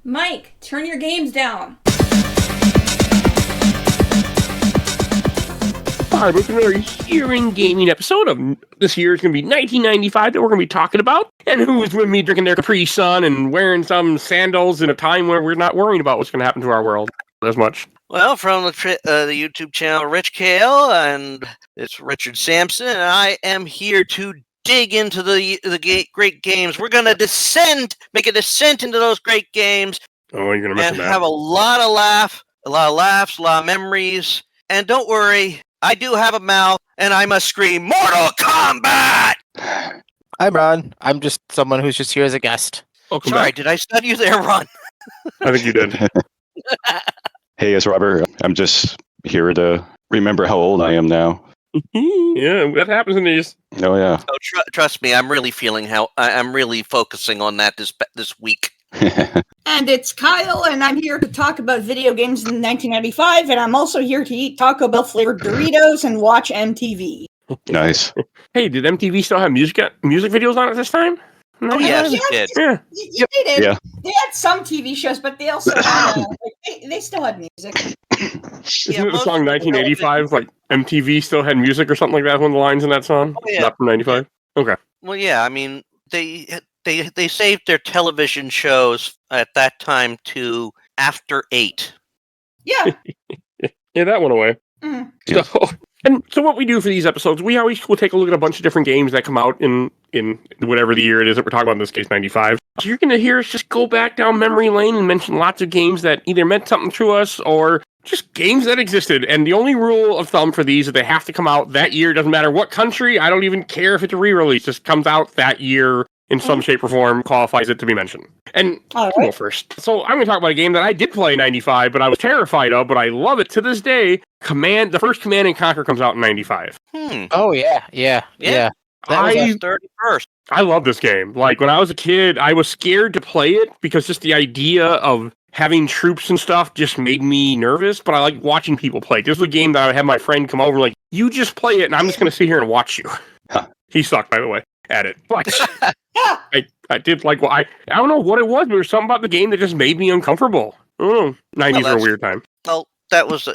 Mike, turn your games down. Hi, welcome to another Hearing Gaming episode of this year. Is going to be 1995 that we're going to be talking about. And who's with me drinking their Capri Sun and wearing some sandals in a time where we're not worrying about what's going to happen to our world as much? Well, from the YouTube channel Rich Kale, and it's Richard Sampson, and I am here to dig into the great games. We're going to make a descent into those great games. Oh, you're going to mention that. And have a lot of laughs, a lot of memories. And don't worry, I do have a mouth, and I must scream, Mortal Kombat! I'm Ron. I'm just someone who's just here as a guest. Welcome Sorry, back. did I stun you there, Ron? I think you did. Hey, it's Robert. I'm just here to remember how old I am now. Yeah, that happens in these. Oh, yeah. Oh, trust me, I'm really feeling how I'm really focusing on that this week. And it's Kyle, and I'm here to talk about video games in 1995, and I'm also here to eat Taco Bell flavored Doritos and watch MTV. Nice. Hey, did MTV still have music videos on at this time? No? Oh, yes, it did. Yeah. They did. Yeah. They had some TV shows, but they also had, they still had music. Isn't it the song 1985? Like MTV still had music or something like that? One of the lines in that song? Oh, yeah. Not from 95? Okay. Well, yeah, I mean, they saved their television shows at that time to after 8. Yeah. Yeah, that went away. Mm. So what we do for these episodes, we always will take a look at a bunch of different games that come out in whatever the year it is that we're talking about, in this case, 95. So you're going to hear us just go back down memory lane and mention lots of games that either meant something to us or just games that existed. And the only rule of thumb for these is they have to come out that year. Doesn't matter what country. I don't even care if it's a re-release. Just comes out that year in some shape or form, qualifies it to be mentioned. And I'll go first. So I'm going to talk about a game that I did play in 95, but I was terrified of, but I love it to this day. The first Command & Conquer comes out in 95. Oh, yeah. That was our 31st. I love this game. Like, when I was a kid, I was scared to play it because just the idea of having troops and stuff just made me nervous, but I like watching people play. This was a game that I would have my friend come over, like, you just play it, and I'm just going to sit here and watch you. Huh. He sucked, by the way, at it. But I did like, well, I don't know what it was, but there was something about the game that just made me uncomfortable. 90s were a weird time. Well, it was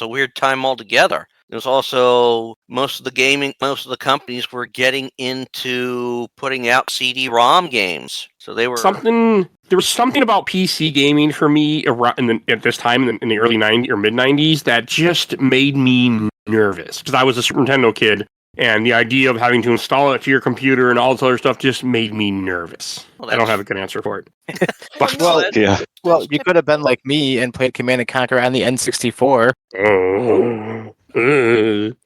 a weird time altogether. There was also most of the companies were getting into putting out CD-ROM games. So they were there was something about PC gaming for me at this time in the early 90s or mid 90s that just made me nervous because I was a Super Nintendo kid. And the idea of having to install it to your computer and all this other stuff just made me nervous. Well, I don't have a good answer for it. Well, you could have been like me and played Command & Conquer on the N64.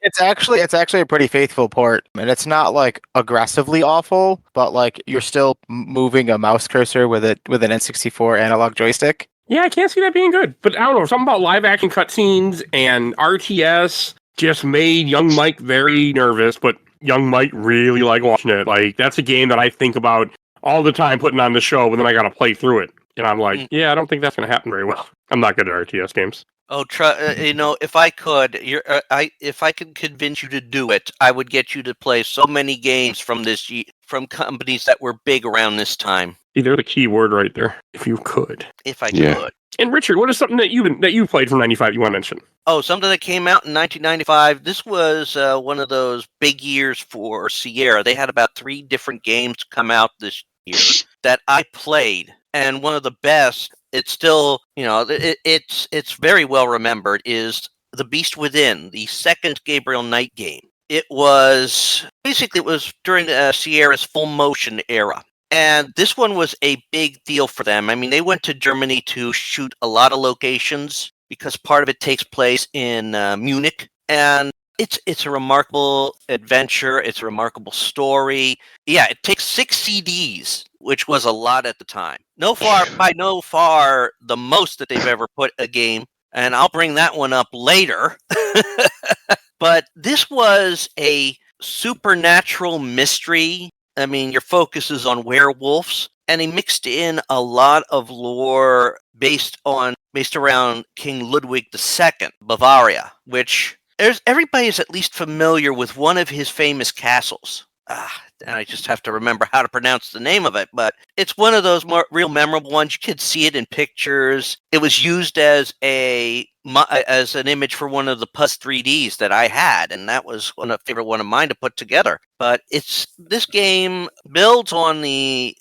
It's actually a pretty faithful port, and it's not like aggressively awful, but like you're still moving a mouse cursor with an N64 analog joystick. Yeah, I can't see that being good. But I don't know, something about live action cutscenes and RTS just made young Mike very nervous, but young Mike really liked watching it. Like, that's a game that I think about all the time putting on the show, but then I got to play through it. And I'm like, yeah, I don't think that's going to happen very well. I'm not good at RTS games. Oh, if I could convince you to do it, I would get you to play so many games from companies that were big around this time. See, there's a key word right there. If you could. If I could. And Richard, what is something that you played from 95 you want to mention? Oh, something that came out in 1995. This was one of those big years for Sierra. They had about 3 different games come out this year that I played. And one of the best, it's still, it's very well remembered, is The Beast Within, the second Gabriel Knight game. It was during Sierra's full motion era. And this one was a big deal for them. I mean, they went to Germany to shoot a lot of locations because part of it takes place in Munich. And it's a remarkable adventure. It's a remarkable story. Yeah, it takes 6 CDs, which was a lot at the time. By no far the most that they've ever put a game. And I'll bring that one up later. But this was a supernatural mystery. I mean, your focus is on werewolves, and he mixed in a lot of lore based around King Ludwig II, Bavaria, which everybody is at least familiar with one of his famous castles. and I just have to remember how to pronounce the name of it, but it's one of those real memorable ones. You could see it in pictures. It was used as an image for one of the Puzz 3Ds that I had, and that was a favorite one of mine to put together. But this game builds on the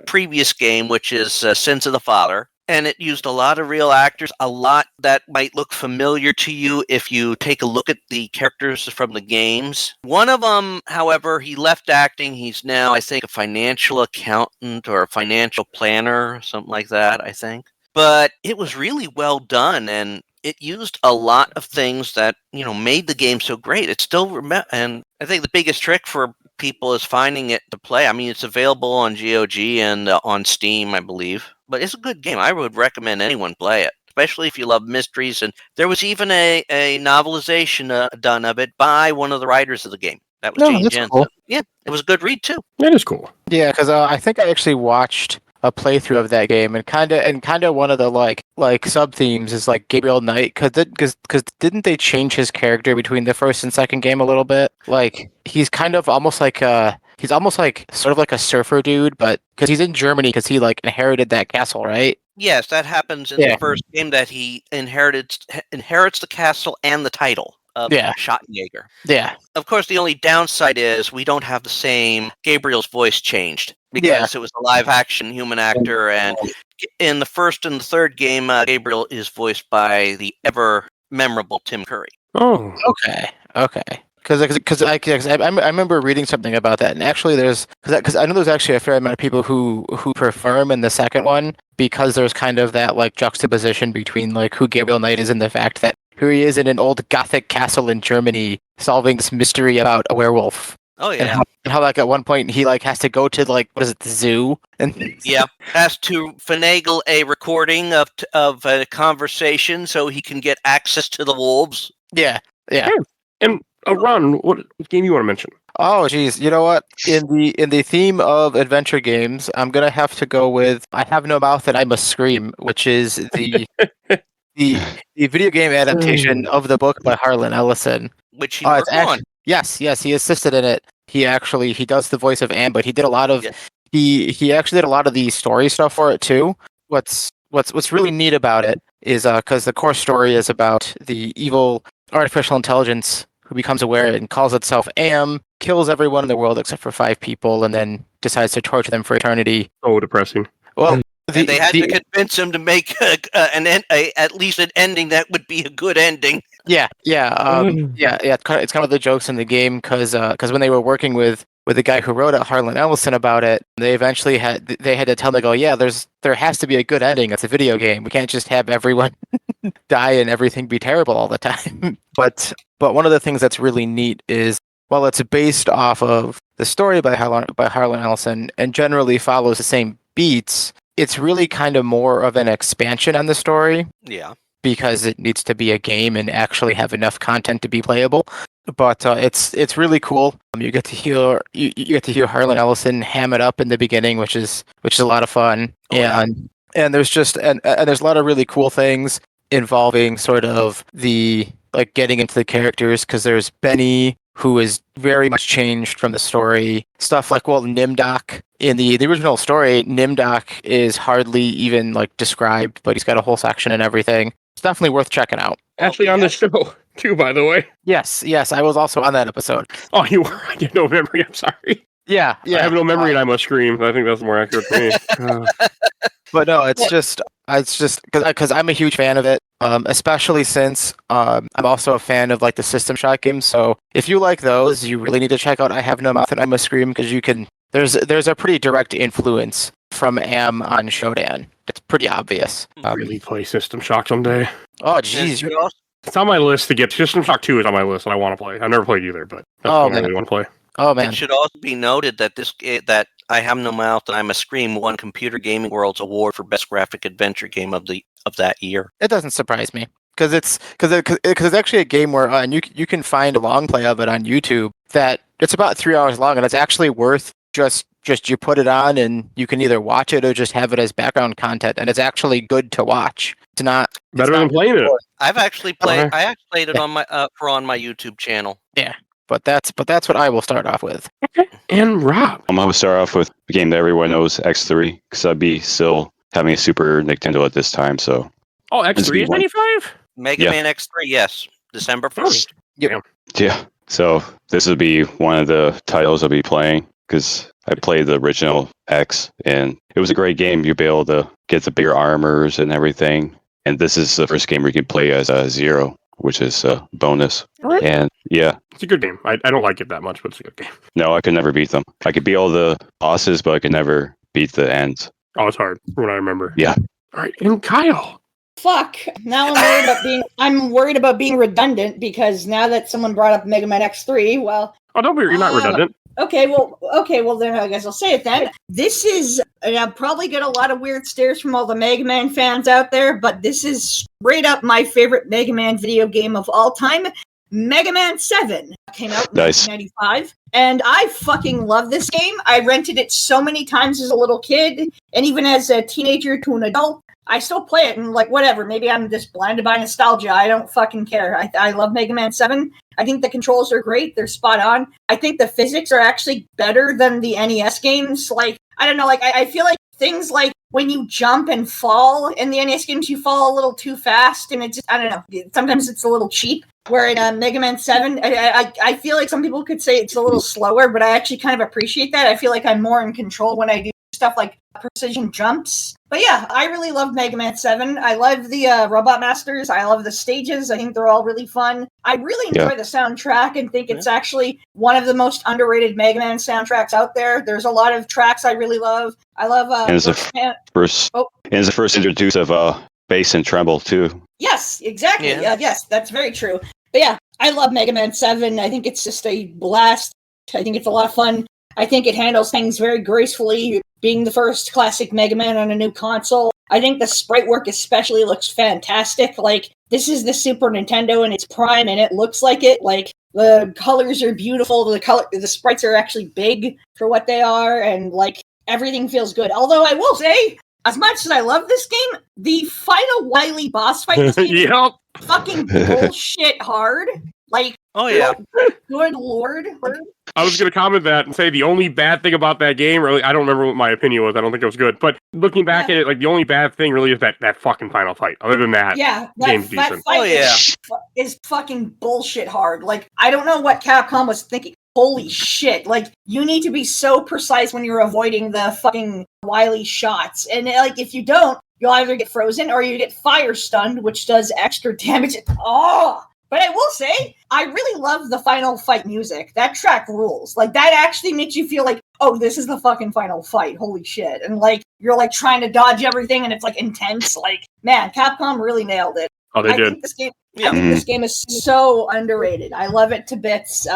previous game, which is Sins of the Father. And it used a lot of real actors, a lot that might look familiar to you if you take a look at the characters from the games. One of them, however, he left acting. He's now, I think, a financial accountant or a financial planner, something like that, I think. But it was really well done, and it used a lot of things that, made the game so great. It's still, and I think the biggest trick for people is finding it to play. I mean, it's available on GOG and on Steam, I believe. But it's a good game. I would recommend anyone play it, especially if you love mysteries. And there was even a novelization done of it by one of the writers of the game. That was Gene Jensen. Cool. Yeah, it was a good read too. That is cool. Yeah, because I think I actually watched a playthrough of that game, and kind of one of the like sub themes is like Gabriel Knight, because didn't they change his character between the first and second game a little bit? Like he's kind of almost like he's almost like sort of like a surfer dude, but because he's in Germany because he like inherited that castle, right? Yes, that happens in the first game, that he inherits the castle and the title of Schottenjäger. Yeah. Of course, the only downside is we don't have the same Gabriel's voice changed, because it was a live action human actor, and in the first and the third game, Gabriel is voiced by the ever memorable Tim Curry. Oh, okay. Because I remember reading something about that, and actually because I know there's actually a fair amount of people who prefer him in the second one, because there's kind of that like juxtaposition between like who Gabriel Knight is and the fact that here he is in an old Gothic castle in Germany solving this mystery about a werewolf. Oh yeah, and how like at one point he like has to go to like what is it, the zoo, and has to finagle a recording of a conversation so he can get access to the wolves. Yeah. And Ron, what game you want to mention? Oh, geez. You know what? In the theme of adventure games, I'm gonna have to go with "I Have No Mouth and I Must Scream," which is the the video game adaptation of the book by Harlan Ellison. Which he worked on. Yes, he assisted in it. He does the voice of Anne, but he did a lot of he actually did a lot of the story stuff for it too. What's really neat about it is because the core story is about the evil artificial intelligence who becomes aware and calls itself Am, kills everyone in the world except for 5 people, and then decides to torture them for eternity. Oh, depressing. Well, they had to convince him to make at least an ending that would be a good ending. Yeah. It's kind of the jokes in the game, because when they were working with the guy who wrote it, Harlan Ellison, about it, they eventually had to tell him, there has to be a good ending. It's a video game. We can't just have everyone die and everything be terrible all the time. But one of the things that's really neat is, while it's based off of the story by Harlan Ellison and generally follows the same beats, it's really kind of more of an expansion on the story. Yeah. Because it needs to be a game and actually have enough content to be playable. But it's really cool. You get to hear Harlan Ellison ham it up in the beginning, which is a lot of fun. And there's there's a lot of really cool things involving sort of the like getting into the characters, because there's Benny, who is very much changed from the story. Stuff like, Nimdok. In the original story, Nimdok is hardly even like described, but he's got a whole section and everything. It's definitely worth checking out. Actually, on the show too, by the way. Yes, I was also on that episode. Oh, you were? I get no memory. I'm sorry. Yeah. I have no memory, and I must scream. I think that's more accurate for me. But no, it's just because I'm a huge fan of it, especially since I'm also a fan of like the System Shock games. So if you like those, you really need to check out I Have No Mouth and I Must Scream, because you can. There's a pretty direct influence from Am on Shodan. It's pretty obvious. Really play System Shock someday. Oh, jeez. It's on my list to get. System Shock 2 is on my list, and I want to play. I've never played either, but that's one I really want to play. Oh, man. It should also be noted that that I Have No Mouth and I Must Scream won Computer Gaming World's award for Best Graphic Adventure Game of that year. It doesn't surprise me, because it's actually a game where and you can find a long play of it on YouTube that it's about 3 hours long, and it's actually worth just you put it on and you can either watch it or just have it as background content, and it's actually good to watch. It's not better than playing it. I've actually played. I actually played it on my on my YouTube channel. Yeah. But that's what I will start off with. Okay. And Rob. I'm going to start off with a game that everyone knows, X3, because I'd be still having a Super Nintendo at this time. So Oh, This would X3 be is one. 95? Mega Yeah. Man X3, yes, December 1st. yeah, so this would be one of the titles I'll be playing because I played the original X, and it was a great game. You'd be able to get the bigger armors and everything. And this is the first game where you can play as a Zero, which is a bonus. Alright. And yeah, It's a good game. I don't like it that much, but it's a good game. no, I could never beat them. I could beat all the bosses, but I could never beat the ends. Oh, it's hard from what I remember. Yeah. All right. And Kyle. Fuck. Now I'm worried about being redundant because now that someone brought up Mega Man X3, well, Oh, don't be. You're not redundant. okay, well then I guess I'll say it then. This is, and I'll probably get a lot of weird stares from all the Mega Man fans out there, but this is straight up my favorite Mega Man video game of all time. Mega Man 7 came out in Nice. 1995, and I fucking love this game. I rented it so many times as a little kid, and even as a teenager to an adult. I still play it, and like, whatever. Maybe I'm just blinded by nostalgia. I don't fucking care. I love Mega Man 7. I think the controls are great. They're spot on. I think the physics are actually better than the NES games. Like, I don't know, like, I feel like things like when you jump and fall in the NES games, you fall a little too fast, and it just, I don't know. Sometimes it's a little cheap. Where in Mega Man 7, I feel like some people could say it's a little slower, but I actually kind of appreciate that. I feel like I'm more in control when I do stuff like precision jumps. But yeah, I really love Mega Man 7. I love the Robot Masters. I love the stages. I think they're all really fun. I really enjoy the soundtrack and think it's actually one of the most underrated Mega Man soundtracks out there. There's a lot of tracks I really love. I love... And it's the first introduce of bass and treble, too. Yes, exactly. Yeah. Yes, that's very true. But yeah, I love Mega Man 7. I think it's just a blast. I think it's a lot of fun. I think it handles things very gracefully, being the first classic Mega Man on a new console. I think the sprite work especially looks fantastic. Like, this is the Super Nintendo in its prime, and it looks like it. Like, the colors are beautiful. The sprites are actually big for what they are, and, like, everything feels good. Although, I will say, as much as I love this game, the final Wily boss fight in this game Yep. is fucking bullshit hard. Like, Oh, yeah. good lord. I was going to comment that and say the only bad thing about that game, really, I don't remember what my opinion was. I don't think it was good. But looking back at it, like, the only bad thing really is that fucking final fight. Other than that, Yeah, game's that decent. fight is fucking bullshit hard. Like, I don't know what Capcom was thinking. Holy shit. Like, you need to be so precise when you're avoiding the fucking Wily shots. And, like, if you don't, you'll either get frozen or you get fire stunned, which does extra damage. Oh! But I will say, I really love the final fight music. That track rules. Like, that actually makes you feel like, oh, this is the fucking final fight. Holy shit. And, like, you're, like, trying to dodge everything, and it's, like, intense. Like, man, Capcom really nailed it. Oh, they I did. think this game is so underrated. I love it to bits.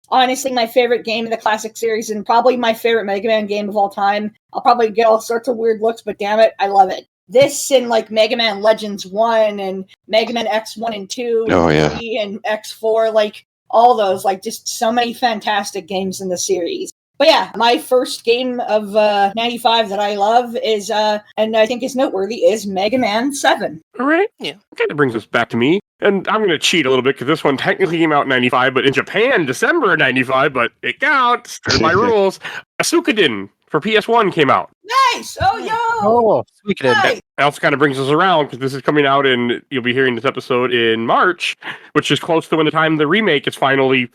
Honestly, my favorite game in the classic series, and probably my favorite Mega Man game of all time. I'll probably get all sorts of weird looks, but damn it, I love it. This and like Mega Man Legends 1 and Mega Man X1 and 2 and 3 and X4, like all those, like just so many fantastic games in the series. But yeah, my first game of 95 that I love is, and I think is noteworthy, is Mega Man 7. All right. Yeah. Okay, that brings us back to me. And I'm going to cheat a little bit because this one technically came out in 95, but in Japan, December of 95, but it counts. There's my rules. Asukadin for PS1 came out. Nice! Oh, yo! Oh, speaking of Nice. That also kind of brings us around because this is coming out you'll be hearing this episode in March, which is close to when the time the remake is finally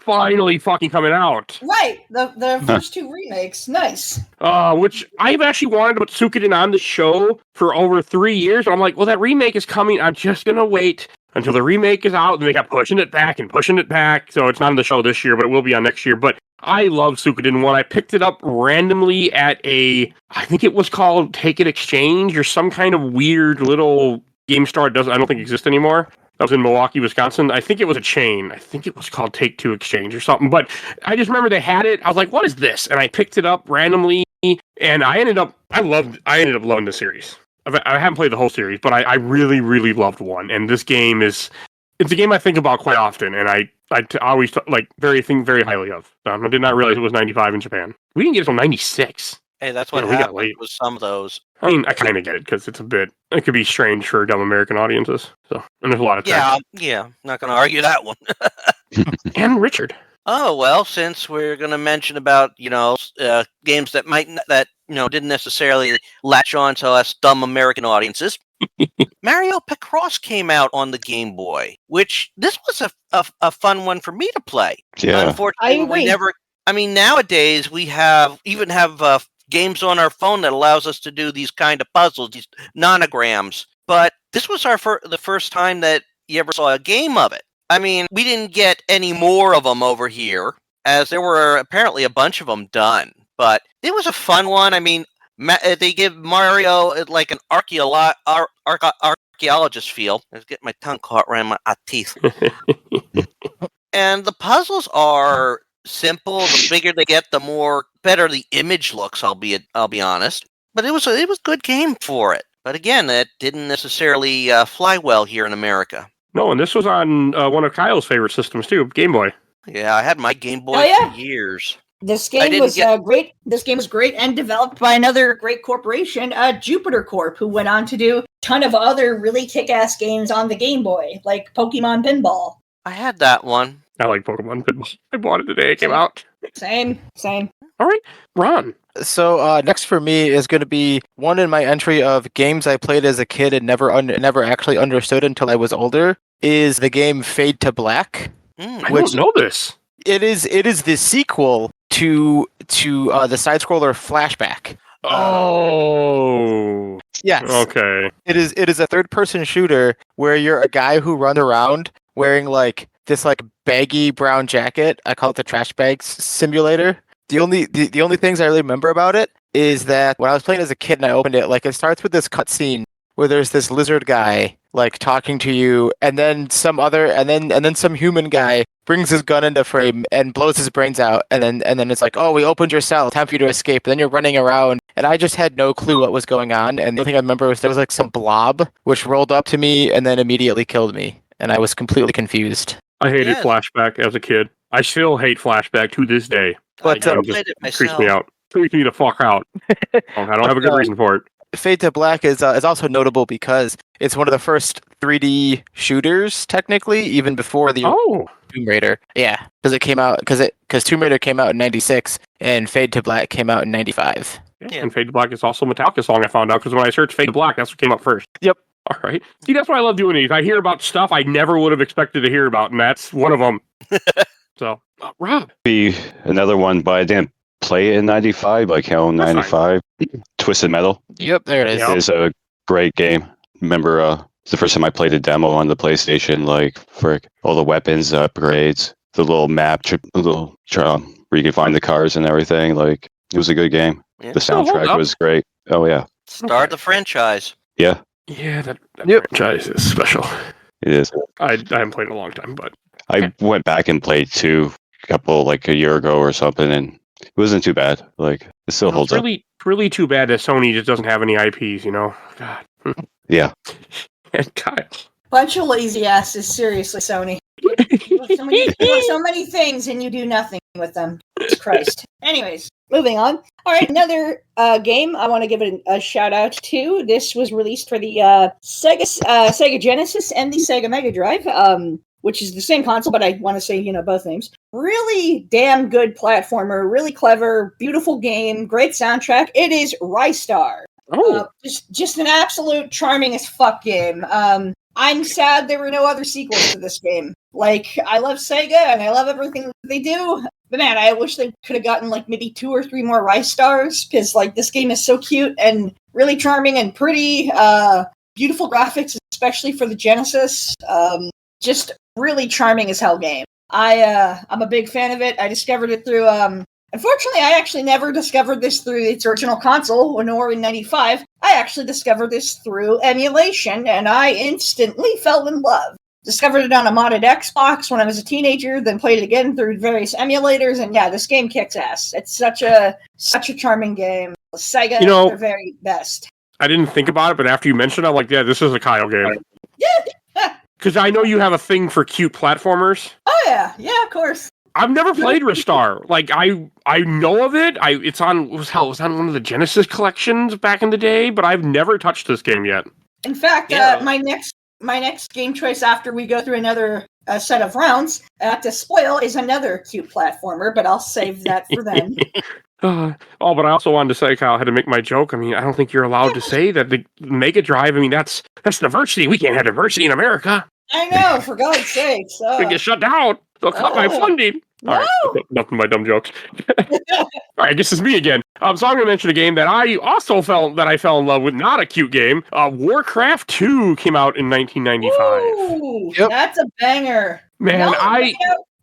fucking coming out. Right, the first two remakes. Nice. Which I've actually wanted to put Suikoden on the show for over 3 years. And I'm like, well, that remake is coming. I'm just going to wait until the remake is out. And they kept pushing it back. So it's not on the show this year, but it will be on next year. But I love Suikoden 1. I picked it up randomly at I think it was called Take It Exchange or some kind of weird little game store. I don't think exists anymore. That was in Milwaukee, Wisconsin. I think it was a chain. I think it was called Take Two Exchange or something. But I just remember they had it. I was like, what is this? And I picked it up randomly. And I ended up loving the series. I haven't played the whole series, but I really, really loved 1. And this game it's a game I think about quite often. And I always think very highly of. I did not realize it was 95 in Japan. We didn't get it until 96. Hey, that's what we got happened late. with some of those. I mean, I kind of get it because it could be strange for dumb American audiences. So, and there's a lot of Yeah, not going to argue that one. And Richard. Oh well, since we're going to mention about games that didn't necessarily latch on to us dumb American audiences, Mario Picross came out on the Game Boy, which this was a fun one for me to play. Yeah. Unfortunately, I agree. we never. I mean, nowadays we have games on our phone that allows us to do these kind of puzzles, these nonograms. But this was the first time that you ever saw a game of it. I mean, we didn't get any more of them over here, as there were apparently a bunch of them done. But it was a fun one. I mean, they give Mario like an archaeologist feel. I was getting my tongue caught around my teeth. And the puzzles are simple. The bigger they get, the more better the image looks. I'll be honest. But it was a good game for it. But again, that didn't necessarily fly well here in America. No, and this was on one of Kyle's favorite systems too, Game Boy. Yeah, I had my Game Boy for years. This game was great. This game was great and developed by another great corporation, Jupiter Corp, who went on to do a ton of other really kick-ass games on the Game Boy, like Pokemon Pinball. I had that one. I like Pokemon Pinball. I bought it the day it came out. Same. All right, Ron. So next for me is going to be one in my entry of games I played as a kid and never actually understood until I was older. Is the game Fade to Black? I don't know this. It is the sequel to the side scroller Flashback. Oh. Yes. Okay. It is a third person shooter where you're a guy who runs around wearing like this like baggy brown jacket. I call it the trash bags simulator. The only things I really remember about it is that when I was playing as a kid and I opened it, like it starts with this cutscene where there's this lizard guy like talking to you, and then some human guy brings his gun into frame and blows his brains out, and then it's like, oh, we opened your cell, time for you to escape. And then you're running around, and I just had no clue what was going on. And the only thing I remember was there was like some blob which rolled up to me and then immediately killed me, and I was completely confused. I hated Flashback as a kid. I still hate Flashback to this day. But I played it myself. Creeps me out. Creeps me the fuck out. I don't have a good reason for it. Fade to Black is also notable because it's one of the first 3D shooters, technically, even before the Tomb Raider. Yeah, because Tomb Raider came out in '96 and Fade to Black came out in '95. Yeah. And Fade to Black is also a Metallica song. I found out because when I searched Fade to Black, that's what came up first. Yep. All right. See, that's why I love doing these. I hear about stuff I never would have expected to hear about, and that's one of them. So, Rob. Be another one, but I didn't play it in '95, like Hell 95. Twisted Metal. Yep, there it is. It is a great game. Remember, it's the first time I played a demo on the PlayStation, like for all the weapons upgrades, the little map, where you can find the cars and everything. Like, it was a good game. Yeah. The soundtrack was great. Oh, yeah. Start the franchise. Yeah. Yeah, that franchise is special. It is. I haven't played in a long time, but I went back and played two, like a year ago or something, and it wasn't too bad. Like, it still holds up. Really too bad that Sony just doesn't have any IPs, you know? God. Yeah. And Kyle. Bunch of lazy asses, seriously, Sony. You have so many things and you do nothing with them. Jesus Christ. Anyways, moving on. All right, another game I want to give it a shout out to. This was released for the Sega Genesis and the Sega Mega Drive, which is the same console, but I want to say, both names. Really damn good platformer, really clever, beautiful game, great soundtrack. It is Rystar. Oh. Just an absolute charming as fuck game. I'm sad there were no other sequels to this game. Like, I love Sega and I love everything that they do, but man, I wish they could have gotten like maybe 2 or 3 more Rystars, because like this game is so cute and really charming and pretty. Beautiful graphics, especially for the Genesis. Just really charming as hell game. I'm a big fan of it. I discovered it through unfortunately, I actually never discovered this through its original console, nor in '95. I actually discovered this through emulation, and I instantly fell in love. Discovered it on a modded Xbox when I was a teenager, then played it again through various emulators, and yeah, this game kicks ass. It's such a charming game. Sega, they're very best. I didn't think about it, but after you mentioned it, I'm like, yeah, this is a Kyle game. Yeah. Because I know you have a thing for cute platformers. Oh yeah, of course. I've never played Ristar. Like, I know of it. It was on one of the Genesis collections back in the day, but I've never touched this game yet. In fact, my next game choice after we go through another set of rounds. To Spoil is another cute platformer, but I'll save that for then. But I also wanted to say, Kyle, I had to make my joke. I mean, I don't think you're allowed to say that the Mega Drive. I mean, that's diversity. We can't have diversity in America. I know, for God's sakes. We get shut down. They'll cut my funding. No. All right, nothing but dumb jokes. All right, I guess it's me again. So I'm going to mention a game that I also fell in love with. Not a cute game. Warcraft 2 came out in 1995. Ooh, that's a banger. Man,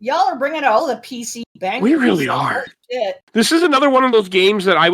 y'all are bringing out all the PC bangers. We really are. Shit. This is another one of those games that I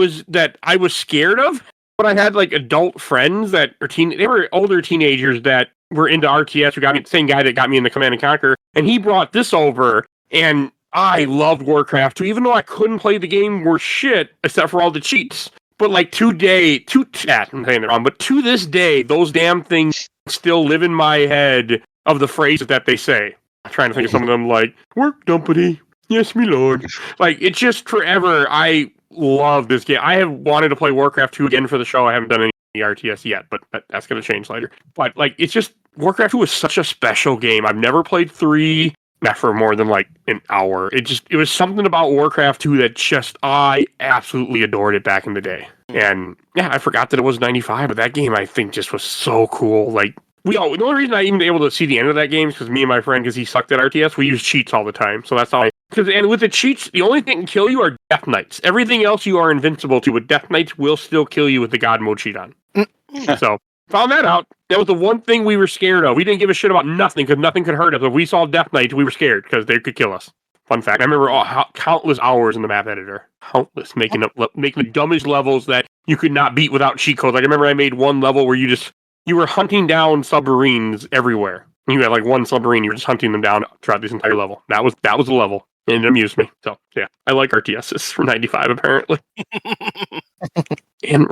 was scared of, but I had like adult friends that are they were older teenagers that were into RTS. Who got me the same guy that got me into Command and Conquer, and he brought this over, and I loved Warcraft 2, even though I couldn't play the game worth shit except for all the cheats. But like I'm saying it wrong, but to this day, those damn things still live in my head of the phrases that they say. I'm trying to think of some of them, like, work dumpity, yes, me lord. Like, it's just forever. I love this game. I have wanted to play Warcraft 2 again for the show. I haven't done any RTS yet, but that's going to change later. But, like, it's just, Warcraft 2 is such a special game. I've never played 3, not for more than, like, an hour. It was something about Warcraft 2 that I absolutely adored it back in the day. And, yeah, I forgot that it was 95, but that game, I think, just was so cool. Like, the only reason I even able to see the end of that game is because me and my friend, because he sucked at RTS, we use cheats all the time. So that's how and with the cheats, the only thing that can kill you are Death Knights. Everything else you are invincible to, but Death Knights will still kill you with the God Mode cheat on. So, found that out. That was the one thing we were scared of. We didn't give a shit about nothing, because nothing could hurt us. If we saw Death Knights, we were scared, because they could kill us. Fun fact, I remember countless hours in the map editor. Countless, making the dumbest levels that you could not beat without cheat codes. Like, I remember I made one level where you were hunting down submarines everywhere. You had like one submarine, you were just hunting them down throughout this entire level. That was the level. And it amused me. So yeah, I like RTSs from 95 apparently. And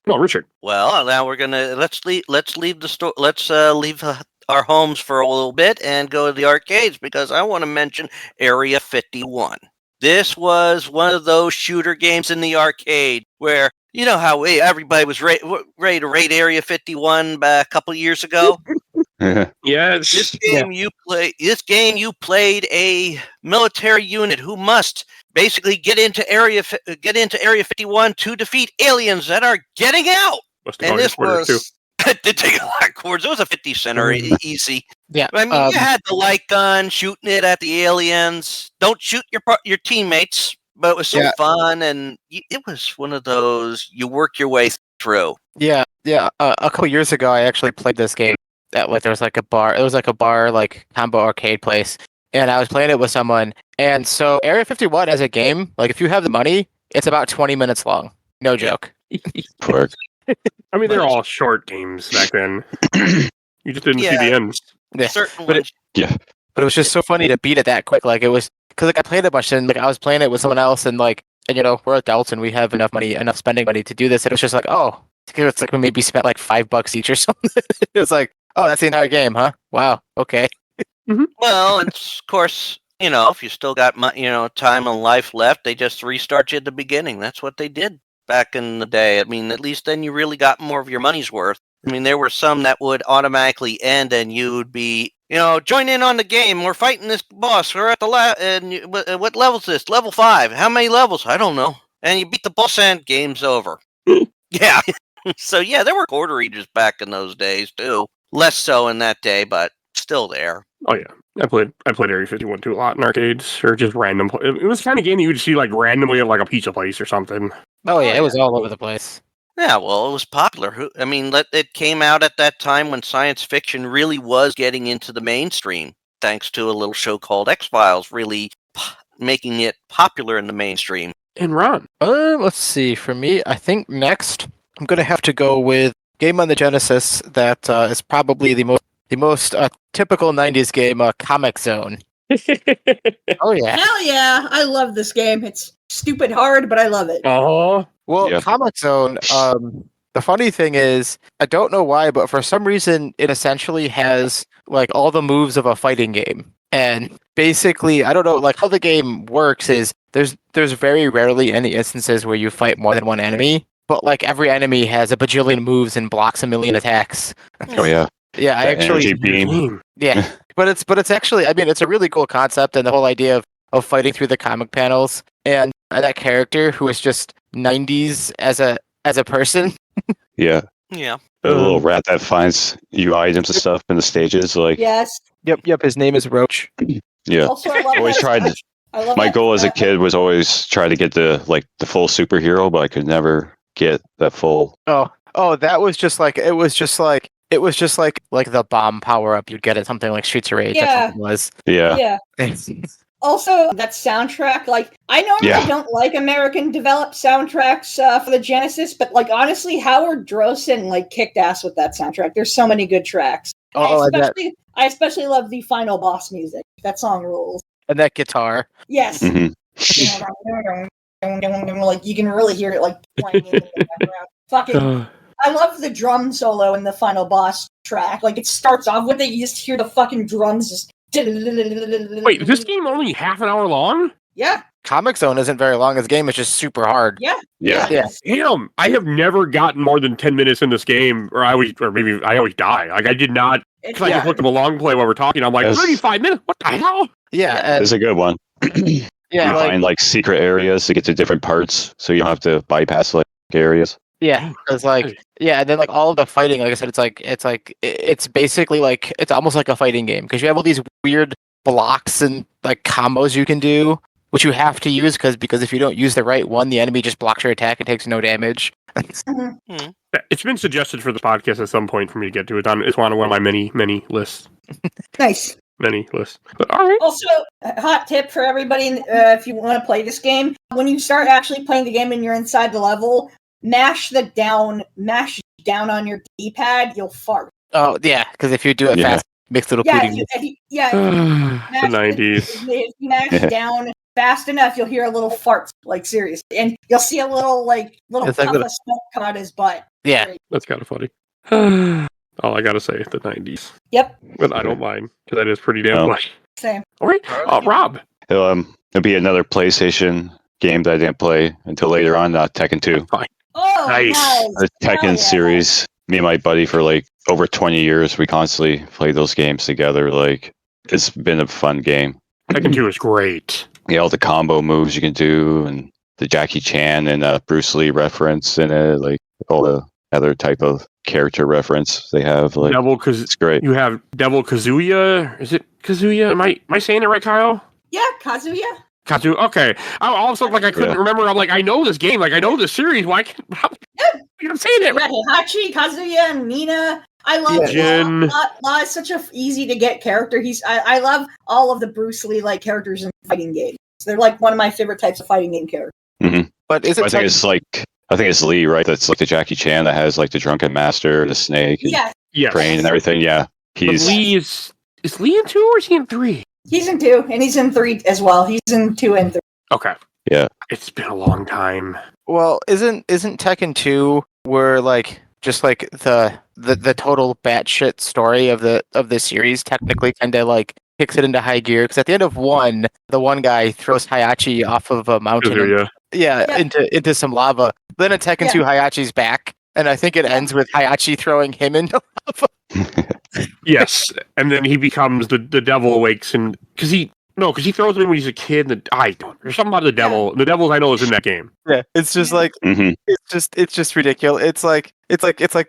Richard. Well, now we're gonna let's leave the store. Let's leave our homes for a little bit and go to the arcades, because I want to mention Area 51. This was one of those shooter games in the arcade where, you know how everybody was ready to raid Area 51 a couple years ago? Yes. This game you played a military unit who must basically get into Area 51 to defeat aliens that are getting out. And this was it did take a lot of quarters. It was a 50 center easy. Yeah. I mean, you had the light gun shooting it at the aliens. Don't shoot your teammates. But it was so fun, and it was one of those you work your way through. Yeah. A couple years ago, I actually played this game at there was like a bar. It was like a bar, like combo arcade place, and I was playing it with someone. And so, Area 51 as a game, like if you have the money, it's about 20 minutes long. No joke. Pork. I mean, they're all short games back then. You just didn't see the ends. Yeah. Certain But ones. But it was just so funny to beat it that quick. Like it was because like I played a bunch and like I was playing it with someone else and you know we're adults and we have enough spending money to do this. And it was just like it's like we maybe spent like $5 each or something. It was like that's the entire game, huh? Wow. Okay. Mm-hmm. Well, and of course, you know, if you still got time and life left, they just restart you at the beginning. That's what they did back in the day. I mean, at least then you really got more of your money's worth. I mean, there were some that would automatically end, and you would be, join in on the game. We're fighting this boss. We're at the and what level's this? Level 5. How many levels? I don't know. And you beat the boss, and game's over. Yeah. So yeah, there were quarter eaters back in those days too. Less so in that day, but still there. Oh yeah, I played Area 51 too a lot in arcades, or just random. It was the kind of game that you would see like randomly at like a pizza place or something. Oh yeah, it was all over the place. Yeah, well, it was popular. I mean, it came out at that time when science fiction really was getting into the mainstream, thanks to a little show called X-Files, really making it popular in the mainstream. And Ron? Let's see. For me, I think next I'm gonna have to go with game on the Genesis that is probably the most typical '90s game, Comic Zone. Oh yeah! Hell yeah! I love this game. It's stupid hard, but I love it. Oh. Well, yeah. Comic Zone, the funny thing is, I don't know why, but for some reason, it essentially has, like, all the moves of a fighting game. And basically, I don't know, like, how the game works is, there's very rarely any instances where you fight more than one enemy, but, like, every enemy has a bajillion moves and blocks a million attacks. Oh, yeah. Yeah, I The actually... energy beam. Yeah, But it's actually, I mean, it's a really cool concept, and the whole idea of fighting through the comic panels, and that character who is just 90s as a person. Yeah. Yeah. A little rat that finds you items and stuff in the stages. Like, Yes. Yep. His name is Roach. yeah. Also, I love Always that- tried. I love My that- goal as a kid was always try to get the full superhero, but I could never get that full. Oh, that was just like it was just like the bomb power up you'd get at something like Streets of Rage. Yeah. That's what it was. Yeah. Yeah. Also, that soundtrack, like, I normally Yeah. don't like American developed soundtracks for the Genesis, but, like, honestly, Howard Drossen, like, kicked ass with that soundtrack. There's so many good tracks. I especially love the final boss music. That song rules. And that guitar. Yes. hmm Like, you can really hear it, like, playing in the background. Fucking, I love the drum solo in the final boss track. Like, it starts off with it, you just hear the fucking drums just... Wait, is this game only half an hour long? Yeah. Comic Zone isn't very long. This game is just super hard. Yeah. Yeah. Damn, I have never gotten more than 10 minutes in this game, or maybe I always die. Like, I did not, because I just looked up a long play while we're talking. I'm like, Yes. 35 minutes? What the hell? Yeah. It's a good one. Yeah. You find like secret areas to get to different parts, so you don't have to bypass like areas. Yeah, because and then like all of the fighting, like I said, it's basically like it's almost like a fighting game because you have all these weird blocks and like combos you can do, which you have to use because if you don't use the right one, the enemy just blocks your attack and takes no damage. It's been suggested for the podcast at some point for me to get to it. It's one of my many lists. Nice. Many lists. But, all right. Also, a hot tip for everybody, if you want to play this game, when you start actually playing the game and you're inside the level, mash down on your D-pad, you'll fart. Oh yeah, because if you do it fast, it makes little Yeah, cootie. if you The 90s. If you mash down fast enough, you'll hear a little fart, like seriously, and you'll see a little It's puff like of smoke come out his butt. Yeah. That's kind of funny. All I gotta say, the 90s. Yep. But I don't mind, because that is pretty damn funny. Same. All right, Rob. It'll be another PlayStation game that I didn't play until later on, Tekken 2. Fine. Oh, Nice. The Tekken Hell yeah. series. Me and my buddy for like over 20 years, we constantly play those games together. Like, it's been a fun game. Tekken 2 is great. Yeah, all the combo moves you can do, and the Jackie Chan and Bruce Lee reference in it, like all the other type of character reference they have. Like, it's great. You have Devil Kazuya. Is it Kazuya? Am I saying it right, Kyle? Yeah, Kazuya. Kazu. Okay. I also like I couldn't remember. I'm like, I know this game. Like I know this series. Why can't I'm saying it? Right, Heihachi, Kazuya, and Mina. I love Jin. La is such a easy to get character. I love all of the Bruce Lee like characters in fighting games. They're like one of my favorite types of fighting game characters. Mm-hmm. But is it? I think it's Lee, right? That's like the Jackie Chan that has like the Drunken Master, the Snake, and Yeah, Crane, and everything. Yeah, But Lee is Lee in 2 or is he in 3? he's in 2, and he's in 3 as well. He's in 2 and 3. Okay. Yeah. It's been a long time. Well, isn't Tekken 2 where like just like the total batshit story of the series technically kind of like kicks it into high gear? Because at the end of 1, the one guy throws Heihachi off of a mountain. Kazuya. Into some lava. Then in Tekken 2, Heihachi's back, and I think it ends with Heihachi throwing him into lava. Yes, and then he becomes the devil awakes, and because he throws him when he's a kid. And there's something about the devil. The devil I know is in that game. Yeah, it's just like it's just ridiculous. It's like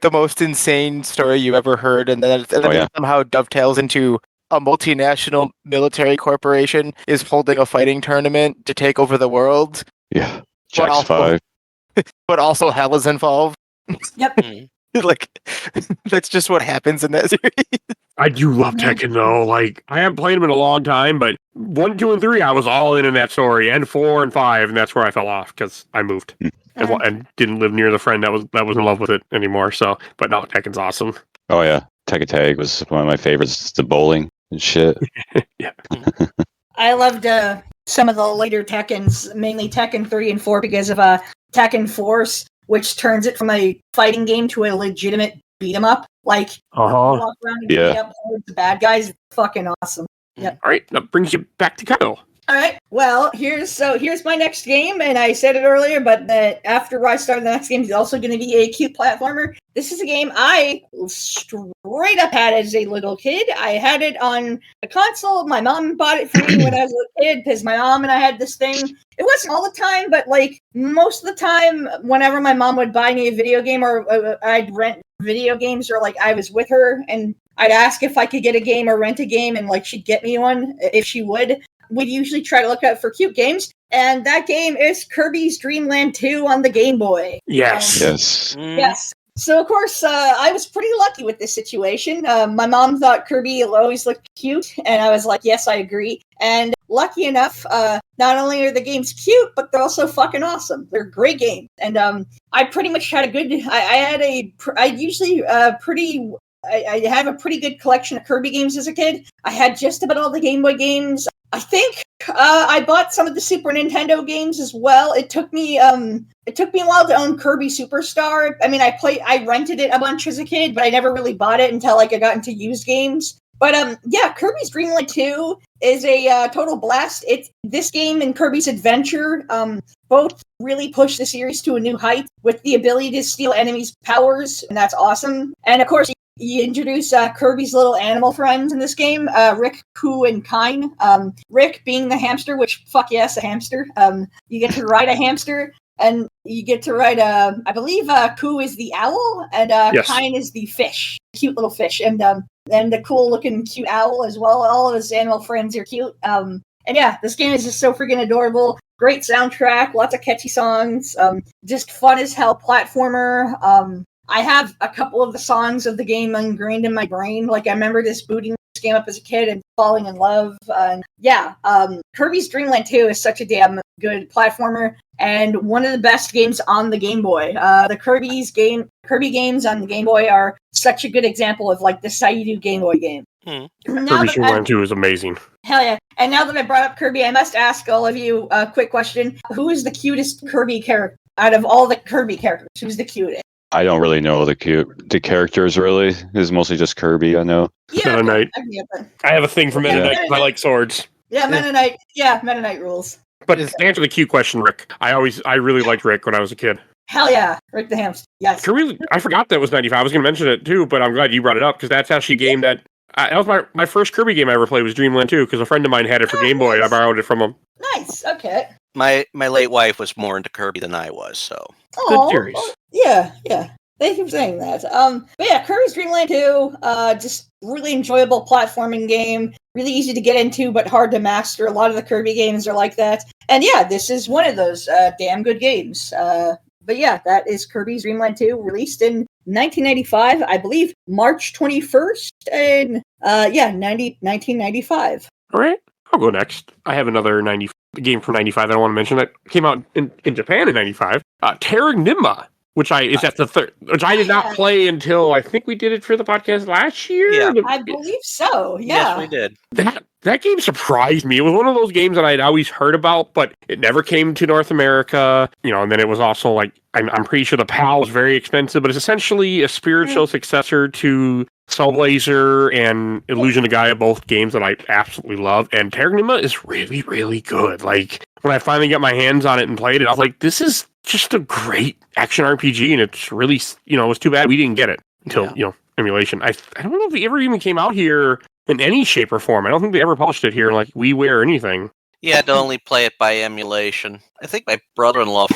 the most insane story you ever heard, and then it somehow dovetails into a multinational military corporation is holding a fighting tournament to take over the world. Yeah, Jax 5. But also hell is involved. Yep. Like that's just what happens in that series. I do love Tekken though. Like I haven't played him in a long time, but 1, 2, and 3, I was all in that story, and 4 and 5, and that's where I fell off because I moved and didn't live near the friend that was in love with it anymore. So, but no, Tekken's awesome. Oh yeah, Tekken Tag was one of my favorites. The bowling and shit. Yeah. I loved some of the later Tekkens, mainly Tekken 3 and 4, because of Tekken Force, which turns it from a fighting game to a legitimate beat 'em up. Like, walk around and beat up the bad guys. It's fucking awesome. Yep. All right, that brings you back to Kyle. All right. Well, here's my next game, and I said it earlier, but after I started the next game, it's also going to be a cute platformer. this is a game I straight up had as a little kid. I had it on a console. My mom bought it for me when I was a kid because my mom and I had this thing. It wasn't all the time, but like most of the time, whenever my mom would buy me a video game or I'd rent video games, or like I was with her and I'd ask if I could get a game or rent a game, and like she'd get me one if she would. We'd usually try to look out for cute games, and that game is Kirby's Dream Land 2 on the Game Boy. Yes. Yes. So, of course, I was pretty lucky with this situation. My mom thought Kirby always looked cute, and I was like, yes, I agree. And lucky enough, not only are the games cute, but they're also fucking awesome. They're great games. And I pretty much had a good... I have a pretty good collection of Kirby games as a kid. I had just about all the Game Boy games. I think I bought some of the Super Nintendo games as well. It took me a while to own Kirby Superstar. I mean, I rented it a bunch as a kid, but I never really bought it until like I got into used games. But yeah, Kirby's Dream Land 2 is a total blast. This game and Kirby's Adventure both really push the series to a new height with the ability to steal enemies' powers, and that's awesome. And of course, you introduce Kirby's little animal friends in this game, Rick, Koo, and Kine. Rick being the hamster, which, fuck yes, a hamster. You get to ride a hamster, and you get to ride I believe Koo is the owl, and Yes. Kine is the fish, cute little fish, and the cool-looking cute owl as well. All of his animal friends are cute. And yeah, this game is just so freaking adorable. Great soundtrack, lots of catchy songs, just fun as hell platformer. I have a couple of the songs of the game ingrained in my brain. Like, I remember just booting this game up as a kid and falling in love. Kirby's Dream Land 2 is such a damn good platformer and one of the best games on the Game Boy. The Kirby games on the Game Boy are such a good example of, like, this how you do Game Boy game. Kirby's Dream Land 2 is amazing. Hell yeah. And now that I brought up Kirby, I must ask all of you a quick question. Who is the cutest Kirby character? Out of all the Kirby characters, who's the cutest? I don't really know the characters really. It's mostly just Kirby, I know. Yeah, Meta Knight. I have a thing for Meta Knight because I like swords. Yeah, Meta Knight. Yeah, Meta Knight rules. But to answer the cute question, Rick, I really liked Rick when I was a kid. Hell yeah, Rick the Hamster. Yes. I forgot that was 95. I was going to mention it too, but I'm glad you brought it up because that's actually a game that was my first Kirby game I ever played was Dream Land 2 because a friend of mine had it for Game Boy. Nice. I borrowed it from him. Nice. Okay. My late wife was more into Kirby than I was, so. Good series. Yeah. Thank you for saying that. But yeah, Kirby's Dream Land 2, just really enjoyable platforming game. Really easy to get into, but hard to master. A lot of the Kirby games are like that. And yeah, this is one of those damn good games. But yeah, that is Kirby's Dream Land 2, released in 1995, I believe March 21st, in 1995. All right, I'll go next. I have another game from 95 that I want to mention that came out in Japan in 95. Terranigma, which I did not play until I think we did it for the podcast last year. Yeah. I believe so, yeah. Yes, we did. That game surprised me. It was one of those games that I'd always heard about, but it never came to North America. And then it was also like, I'm pretty sure the PAL was very expensive, but it's essentially a spiritual successor to Soul Blazer and Illusion of Gaia, both games that I absolutely love. And Terranigma is really, really good. Like, when I finally got my hands on it and played it, I was like, this is just a great action RPG, and it's really, it was too bad we didn't get it until, emulation. I don't know if it ever even came out here in any shape or form. I don't think they ever published it here, like WiiWare or anything. You had to only play it by emulation. I think my brother-in-law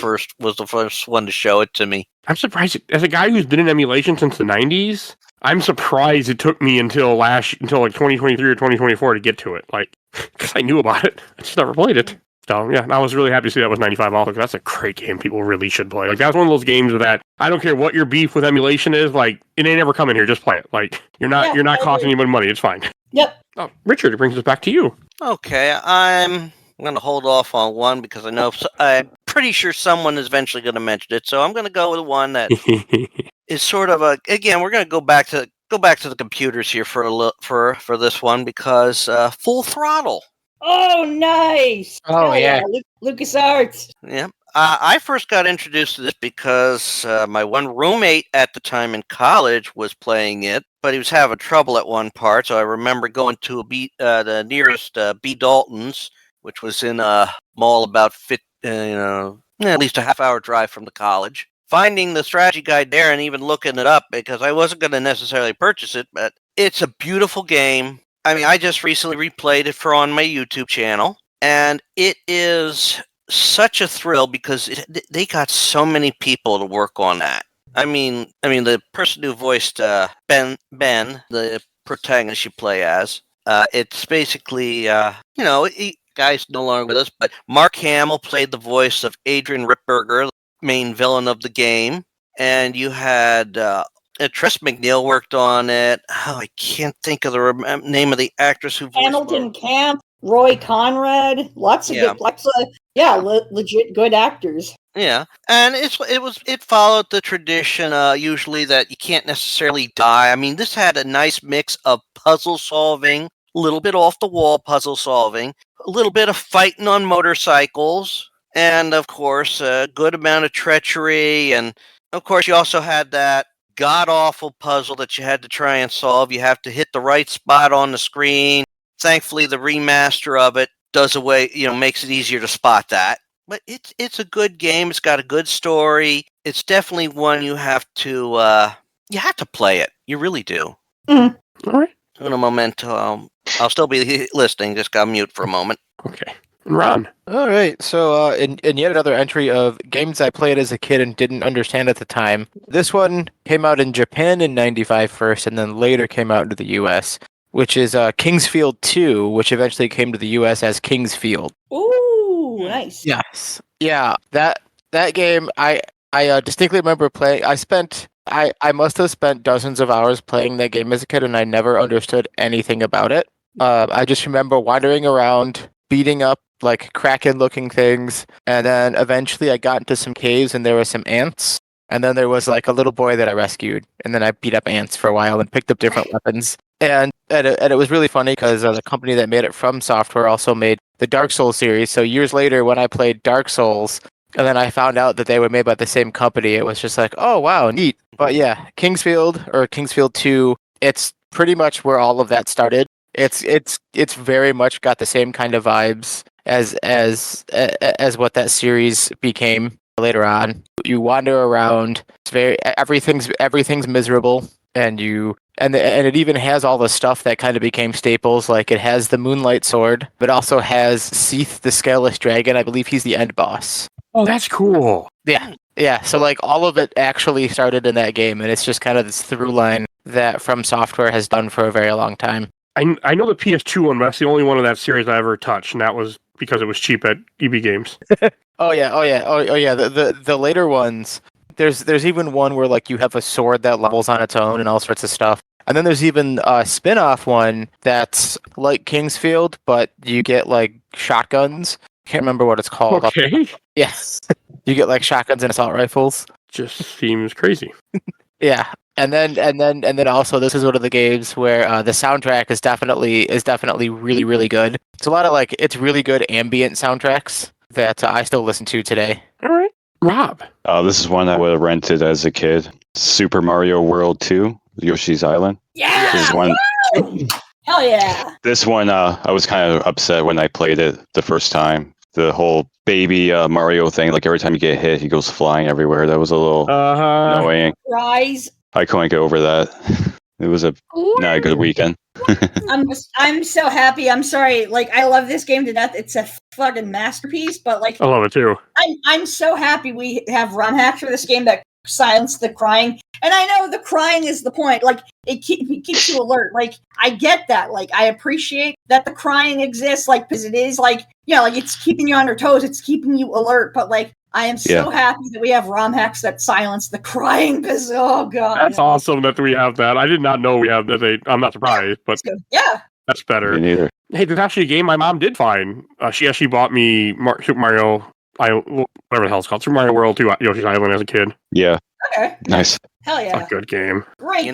was the first one to show it to me. I'm surprised, as a guy who's been in emulation since the 90s, I'm surprised it took me until like 2023 or 2024 to get to it. Like, because I knew about it. I just never played it. So, yeah, I was really happy to see that was 95 also, because that's a great game people really should play. Like, that's one of those games that I don't care what your beef with emulation is, like, it ain't ever coming here, just play it. Like, you're not costing anyone money, it's fine. Yep. Oh, Richard, it brings us back to you. Okay, I'm going to hold off on one because I'm pretty sure someone is eventually going to mention it, so I'm going to go with one that is sort of again, we're going to go back to the computers here for this one because Full Throttle. Oh, nice! Oh, yeah. LucasArts. Yeah. I first got introduced to this because my one roommate at the time in college was playing it, but he was having trouble at one part, so I remember going to the nearest B. Dalton's, which was in a mall about at least a half-hour drive from the college. finding the strategy guide there and even looking it up because I wasn't going to necessarily purchase it, but it's a beautiful game. I mean, I just recently replayed it on my YouTube channel, and it is such a thrill because they got so many people to work on that. I mean, the person who voiced Ben, the protagonist you play as, it's basically, guy's no longer with us, but Mark Hamill played the voice of Adrian Ripburger, the main villain of the game, and you had Tress MacNeille worked on it. Oh, I can't think of the name of the actress who voiced Hamilton Camp, Roy Conrad, lots of good, legit good actors. Yeah, and it followed the tradition usually that you can't necessarily die. I mean, this had a nice mix of puzzle solving, a little bit off the wall puzzle solving, a little bit of fighting on motorcycles, and of course a good amount of treachery. And of course, you also had that god awful puzzle that you had to try and solve. You have to hit the right spot on the screen. Thankfully, the remaster of it makes it easier to spot that. But it's a good game. It's got a good story. It's definitely one you have to play it. You really do. Mm. All right. Un momento. I'll still be listening. Just got mute for a moment. Okay. And Ron. All right. So, in yet another entry of games I played as a kid and didn't understand at the time. This one came out in Japan in '95 first, and then later came out into the U.S., which is Kingsfield 2, which eventually came to the U.S. as Kingsfield. Ooh, nice. Yes. Yeah, that game, I distinctly remember playing. I must have spent dozens of hours playing that game as a kid, and I never understood anything about it. I just remember wandering around, beating up like kraken-looking things, and then eventually I got into some caves, and there were some ants, and then there was like a little boy that I rescued, and then I beat up ants for a while and picked up different weapons. And it was really funny because the company that made it, From Software, also made the Dark Souls series. So years later, when I played Dark Souls, and then I found out that they were made by the same company, it was just like, oh wow, neat. But yeah, Kingsfield 2, it's pretty much where all of that started. It's very much got the same kind of vibes as what that series became later on. You wander around. It's everything's miserable, and it even has all the stuff that kind of became staples. Like it has the Moonlight Sword, but also has Seath the Scaleless Dragon. I believe he's the end boss. Oh, that's cool. Yeah. So like all of it actually started in that game, and it's just kind of this through line that From Software has done for a very long time. I know the PS2 one, but that's the only one of that series I ever touched, and that was because it was cheap at EB Games. Oh yeah. The later ones, there's even one where like you have a sword that levels on its own and all sorts of stuff. And then there's even a spin-off one that's like Kingsfield, but you get like shotguns. Can't remember what it's called. Okay. Yes. You get like shotguns and assault rifles. Just seems crazy. Yeah. And then also this is one of the games where the soundtrack is definitely really, really good. It's a lot of it's really good ambient soundtracks that I still listen to today. All right. Rob. This is one I would have rented as a kid. Super Mario World 2, Yoshi's Island. Yeah! This one, Hell yeah! This one, I was kind of upset when I played it the first time. The whole baby Mario thing, like every time you get hit, he goes flying everywhere. That was a little annoying. Rise. I couldn't get over that. It was not a good weekend. I'm so happy. I'm sorry. I love this game to death. It's a fucking masterpiece. But I love it too. I'm so happy we have ROM hacks for this game that silence the crying. And I know the crying is the point. It keeps you alert. I get that. I appreciate that the crying exists. Because it is it's keeping you on your toes. It's keeping you alert. But I am so happy that we have ROM hacks that silence the crying. Because oh god, that's awesome that we have that. I did not know we have that. I'm not surprised, but yeah, that's better. Me neither. Hey, there's actually a game my mom did find. She actually bought me Super Mario, whatever the hell it's called, Super Mario World 2 Yoshi's Island as a kid. Yeah. Okay. Nice. Hell yeah. It's a good game. Great.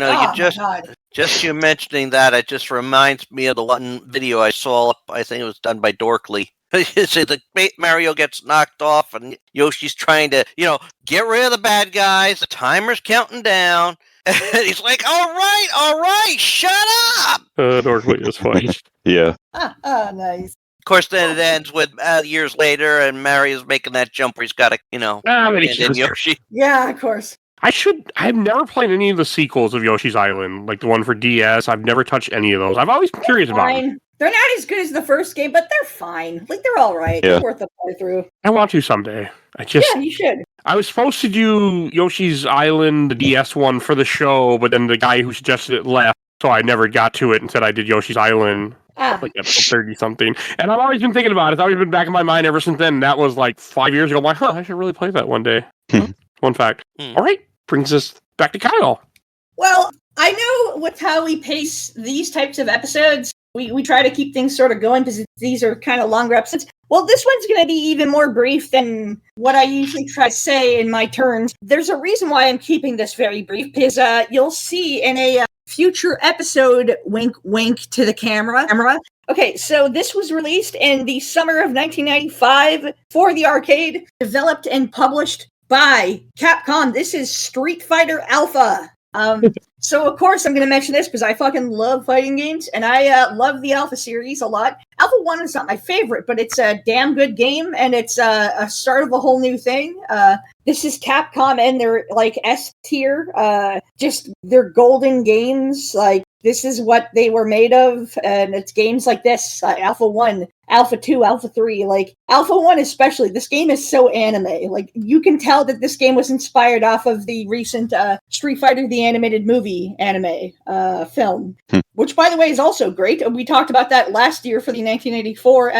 Just you mentioning that, it just reminds me of the one video I saw. I think it was done by Dorkly. The Mario gets knocked off, and Yoshi's trying to, get rid of the bad guys. The timer's counting down, and he's like, "All right, shut up." Dorkly is funny. Yeah. Nice. Of course, then it ends with years later, and Mario's making that jump where he's got to, abandon Yoshi. Yeah, of course. I've never played any of the sequels of Yoshi's Island, like the one for DS. I've never touched any of those. I've always been curious about them. They're not as good as the first game, but they're fine. Like, they're all right. Yeah. They're worth a playthrough. I want to someday. Yeah, you should. I was supposed to do Yoshi's Island, the DS one, for the show, but then the guy who suggested it left, so I never got to it. Instead, I did Yoshi's Island, like episode 30-something. And I've always been thinking about it. It's always been back in my mind ever since then. That was like 5 years ago. I'm like, I should really play that one day. Fun fact. All right, brings us back to Kyle. Well, I know with how we pace these types of episodes, we try to keep things sort of going because these are kind of longer episodes. Well, this one's going to be even more brief than what I usually try to say in my turns. There's a reason why I'm keeping this very brief, because you'll see in a future episode, wink, wink to the camera. Okay, so this was released in the summer of 1995 for the arcade, developed and published by Capcom. This is Street Fighter Alpha. So of course I'm going to mention this because I fucking love fighting games, and I love the Alpha series a lot. Alpha 1 is not my favorite, but it's a damn good game, and it's a start of a whole new thing. This is Capcom and their like S tier, just their golden games. Like, this is what they were made of, and it's games like this, Alpha 1, Alpha 2, Alpha 3, like, Alpha 1 especially, this game is so anime. Like, you can tell that this game was inspired off of the recent Street Fighter the Animated Movie anime film, which, by the way, is also great. We talked about that last year for the 1984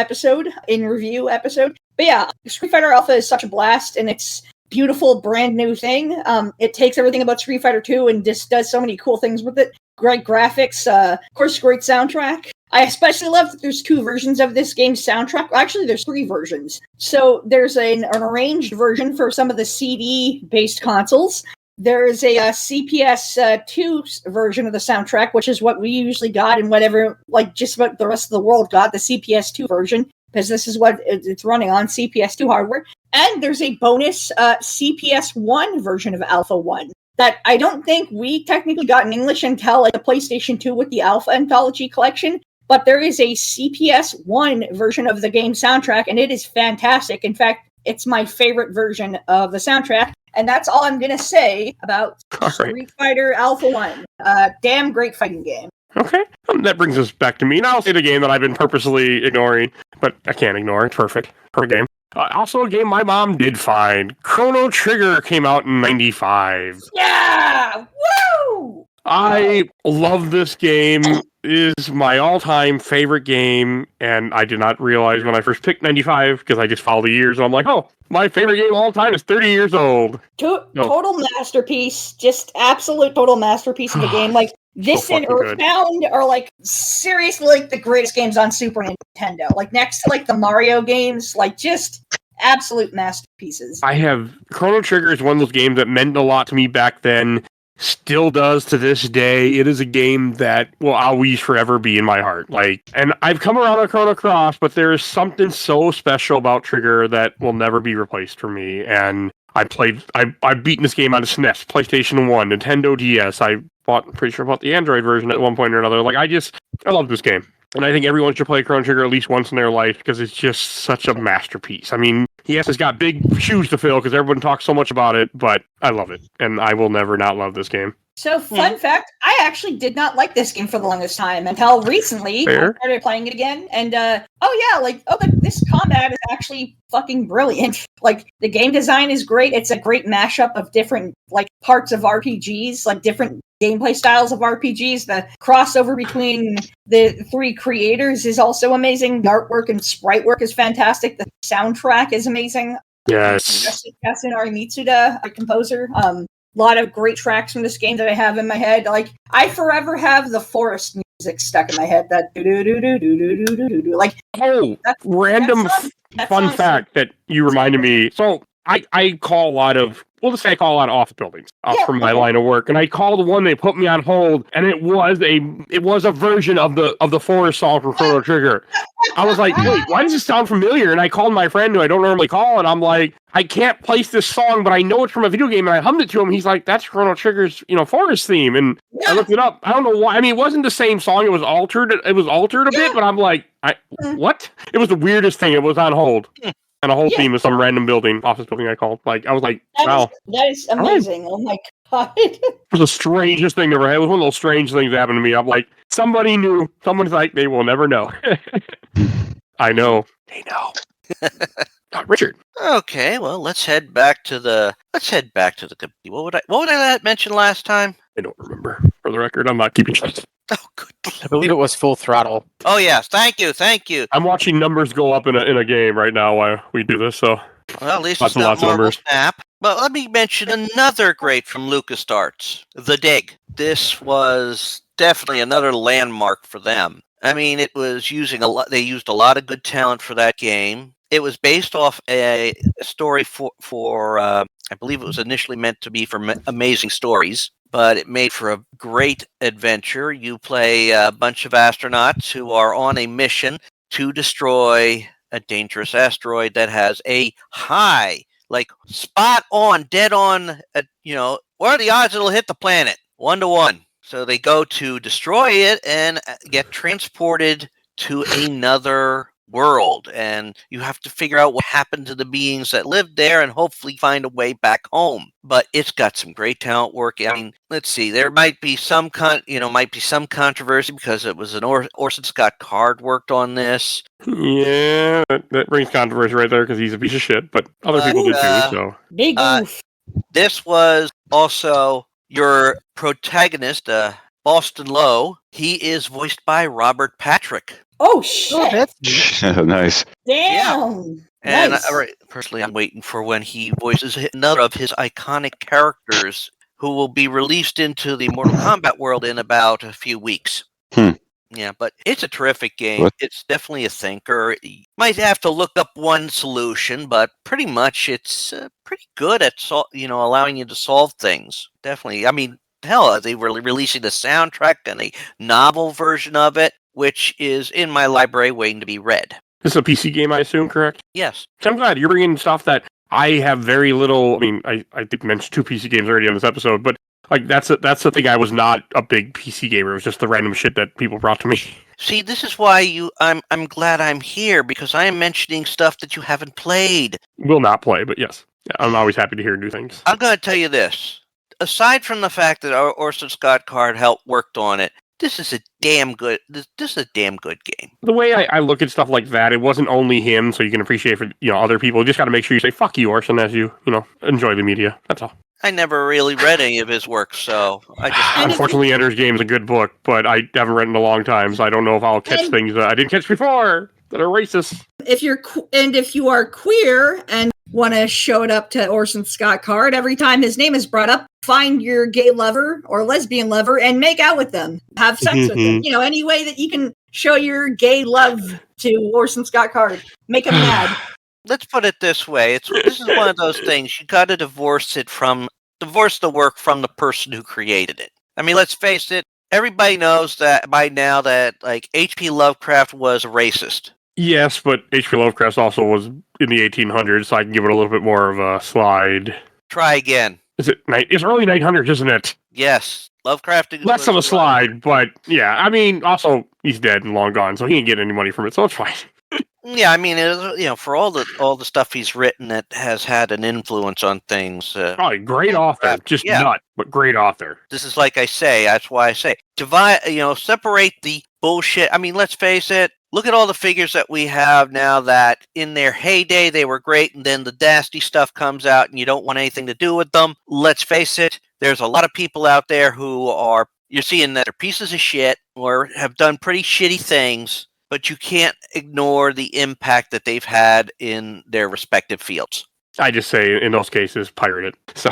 review episode. But yeah, Street Fighter Alpha is such a blast, and it's beautiful, brand new thing. It takes everything about Street Fighter 2 and just does so many cool things with it. Great graphics, of course, great soundtrack. I especially love that there's 2 versions of this game's soundtrack. Actually, there's 3 versions. So there's an arranged version for some of the CD-based consoles. There's a CPS2 version of the soundtrack, which is what we usually got, and whatever, like, just about the rest of the world got, the CPS2 version, because this is what it's running on, CPS2 hardware. And there's a bonus CPS1 version of Alpha 1 that I don't think we technically got in English until like the PlayStation 2 with the Alpha Anthology Collection. But there is a CPS1 version of the game soundtrack, and it is fantastic. In fact, it's my favorite version of the soundtrack. And that's all I'm going to say about Street Fighter Alpha 1. Damn great fighting game. Okay. That brings us back to me. And I'll say the game that I've been purposely ignoring, but I can't ignore. It's perfect. Perfect game. Also a game my mom did find. Chrono Trigger came out in 95. Yeah! Woo! I love this game. It is my all-time favorite game, and I did not realize when I first picked 95, because I just follow the years, and I'm like, oh, my favorite game of all time is 30 years old. Total masterpiece. Just absolute total masterpiece of the game. Like, this So and fucking good. Earthbound are, like, seriously, like, the greatest games on Super Nintendo. Like, next to, like, the Mario games, like, just absolute masterpieces. Chrono Trigger is one of those games that meant a lot to me back then, still does to this day. It is a game that will always forever be in my heart. Like, and I've come around on Chrono Cross, but there is something so special about Trigger that will never be replaced for me. And I've beaten this game on the SNES, PlayStation 1, Nintendo DS. Pretty sure I bought the Android version at one point or another. Like, I love this game. And I think everyone should play Chrono Trigger at least once in their life because it's just such a masterpiece. I mean, yes, it's got big shoes to fill because everyone talks so much about it, but I love it. And I will never not love this game. So, fun fact, I actually did not like this game for the longest time until recently. Fair. I started playing it again, and this combat is actually fucking brilliant. Like, the game design is great. It's a great mashup of different, like, parts of RPGs, like, different gameplay styles of RPGs. The crossover between the 3 creators is also amazing. The artwork and sprite work is fantastic. The soundtrack is amazing. Yes. Yasunari Mitsuda, a composer. A lot of great tracks from this game that I have in my head. Like, I forever have the forest music stuck in my head. That do-do-do-do-do-do-do-do. Like, random fun fact that you reminded me. So, I call a lot of, we'll just say I call a lot of office buildings from my line of work, and I called the one they put me on hold, and it was a version of the Forest song from Chrono Trigger. I was like, wait, why does this sound familiar? And I called my friend who I don't normally call, and I'm like, I can't place this song, but I know it's from a video game, and I hummed it to him. He's like, that's Chrono Trigger's, Forest theme, and I looked it up. I don't know why. I mean, it wasn't the same song. It was altered. It was altered a bit, but I'm like, what? It was the weirdest thing. It was on hold. And a whole theme of some random office building I called. Like, I was like, wow. That is amazing. Oh my God. It was the strangest thing ever. It was one of those strange things that happened to me. I'm like, somebody knew. Someone's like, they will never know. I know. They know. Richard. Okay, well, let's head back to the What would I mention last time? I don't remember. For the record, I'm not keeping track. Oh, good. I believe it was Full Throttle. Oh yes, thank you. I'm watching numbers go up in a game right now while we do this. So, well, at least it's not Marvel Snap. But let me mention another great from LucasArts, The Dig. This was definitely another landmark for them. I mean, it was using they used a lot of good talent for that game. It was based off a story for I believe it was initially meant to be for Amazing Stories, but it made for a great adventure. You play a bunch of astronauts who are on a mission to destroy a dangerous asteroid that has a high, like spot on, dead on, what are the odds it'll hit the planet? 1 to 1. So they go to destroy it and get transported to another world, and you have to figure out what happened to the beings that lived there and hopefully find a way back home. But it's got some great talent work. I mean, let's see, there might be some controversy because it was an Orson Scott Card worked on this. Yeah, that brings controversy right there because he's a piece of shit, but other people did too. So big oof. This was also your protagonist, Boston Lowe. He is voiced by Robert Patrick. Oh shit! Nice. Damn. And Nice. personally, I'm waiting for when he voices another of his iconic characters, who will be released into the Mortal Kombat world in about a few weeks. Yeah, but it's a terrific game. What? It's definitely a thinker. You might have to look up one solution, but pretty much it's pretty good at allowing you to solve things. Definitely. I mean, hell, they were releasing the soundtrack and a novel version of it, which is in my library waiting to be read. this is a PC game, I assume, correct? Yes. So I'm glad you're bringing stuff that I have very little. I mean, I did mention 2 PC games already on this episode, but like that's the thing. I was not a big PC gamer. It was just the random shit that people brought to me. See, this is why I'm glad I'm here, because I am mentioning stuff that you haven't played. Will not play, but yes, I'm always happy to hear new things. I'm going to tell you this. Aside from the fact that Orson Scott Card worked on it, this is a damn good game. The way I look at stuff like that, it wasn't only him, so you can appreciate for other people. You just got to make sure you say "fuck you, Orson" as you enjoy the media. That's all. I never really read any of his work, so I just... Unfortunately, Ender's Game is a good book, but I haven't read it in a long time, so I don't know if I'll catch things that I didn't catch before that are racist. If you are queer and want to show it up to Orson Scott Card, every time his name is brought up, find your gay lover or lesbian lover and make out with them. Have sex with them. Any way that you can show your gay love to Orson Scott Card. Make him mad. Let's put it this way. This is one of those things. You got to divorce the work from the person who created it. I mean, let's face it. Everybody knows that by now that like H.P. Lovecraft was a racist. Yes, but H.P. Lovecraft also was in the 1800s, so I can give it a little bit more of a slide. Try again. It's early 900s, isn't it? Yes. Lovecraft. Less of a slide, but yeah. I mean, also, he's dead and long gone, so he ain't getting any money from it, so it's fine. Yeah, I mean, for all the stuff he's written that has had an influence on things. Probably great author, just nut, but great author. This is like I say. That's why I say divide. Separate the bullshit. I mean, let's face it. Look at all the figures that we have now that in their heyday they were great, and then the nasty stuff comes out, and you don't want anything to do with them. Let's face it. There's a lot of people out there who you're seeing that they're pieces of shit or have done pretty shitty things. But you can't ignore the impact that they've had in their respective fields. I just say, in those cases, pirate it. So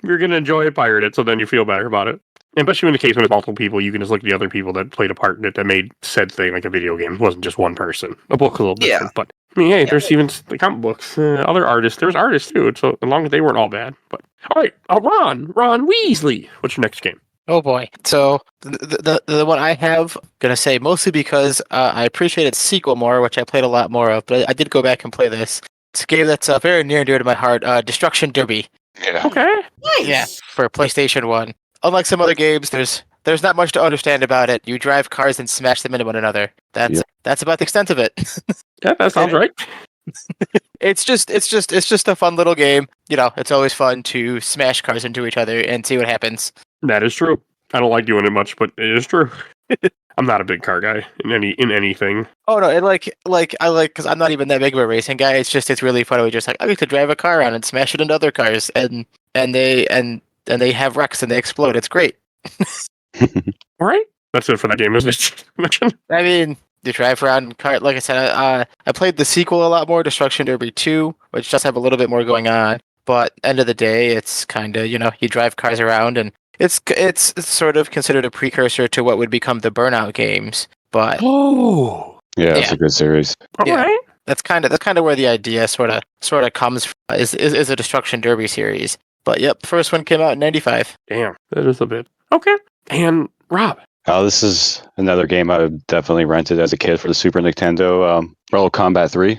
you're going to enjoy it, pirate it, so then you feel better about it. And especially in the case when it's multiple people, you can just look at the other people that played a part in it that made said thing like a video game. It wasn't just one person. A book's a little different, but I mean, hey, there's even the comic books, other artists. There's artists too, so as long as they weren't all bad. But all right, Ron Weasley. What's your next game? Oh boy! So the one I have, gonna say mostly because I appreciated sequel more, which I played a lot more of, but I did go back and play this. It's a game that's very near and dear to my heart. Destruction Derby. Yeah. Okay. Nice. Yeah, for PlayStation 1. Unlike some other games, there's not much to understand about it. You drive cars and smash them into one another. That's about the extent of it. Yeah, that sounds right. It's just a fun little game. You know, it's always fun to smash cars into each other and see what happens. That is true. I don't like doing it much, but it is true. I'm not a big car guy in anything. Oh no, and because I'm not even that big of a racing guy. It's really fun. We just I get to drive a car around and smash it into other cars, and they have wrecks and they explode. It's great. All right, that's it for that game, isn't it? I mean, you drive around in car. Like I said, I played the sequel a lot more, Destruction Derby 2, which does have a little bit more going on. But end of the day, it's kind of you drive cars around, and it's sort of considered a precursor to what would become the Burnout games. But Yeah, it's a good series. All right. that's kind of where the idea sort of comes from. Is a Destruction Derby series. But yep, the first one came out in '95. Damn, that is a bit. Okay. And Rob. Oh, this is another game I definitely rented as a kid for the Super Nintendo. Mortal Kombat 3.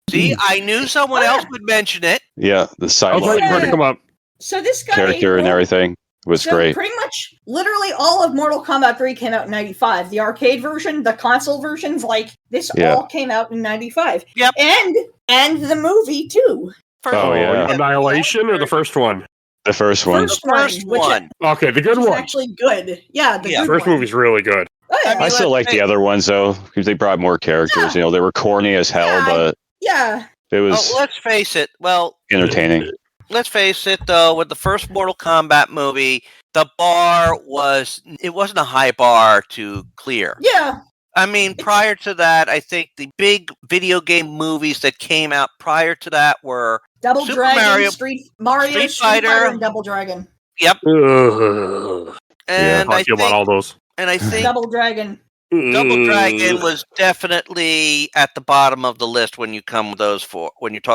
See, I knew someone else would mention it. Yeah, the I was sidewalk waiting for it to come up. So this guy character and everything was so great. pretty much, literally all of Mortal Kombat 3 came out in '95. The arcade version, the console versions, like this, all came out in '95. Yep. And the movie too. Oh, yeah. Annihilation or the first one? The first one. First First one. Okay, the good Which is one. actually good. Yeah, the good First one. movie's really good. Oh, yeah. I still like the other ones though, because they brought more characters. Yeah. They were corny as hell, Yeah, but yeah. it was Let's face it. Well, entertaining. let's face it, though, with the first Mortal Kombat movie, the bar wasn't a high bar to clear. Yeah. I mean, prior to that, I think the big video game movies that came out prior to that were Double Super Dragon, Mario, Street Street Fighter, Fighter. and Double Dragon. Yep. Ugh. And How I do you feel about all think, those? and I think Double Dragon. Double Dragon was definitely at the bottom of the list when you talk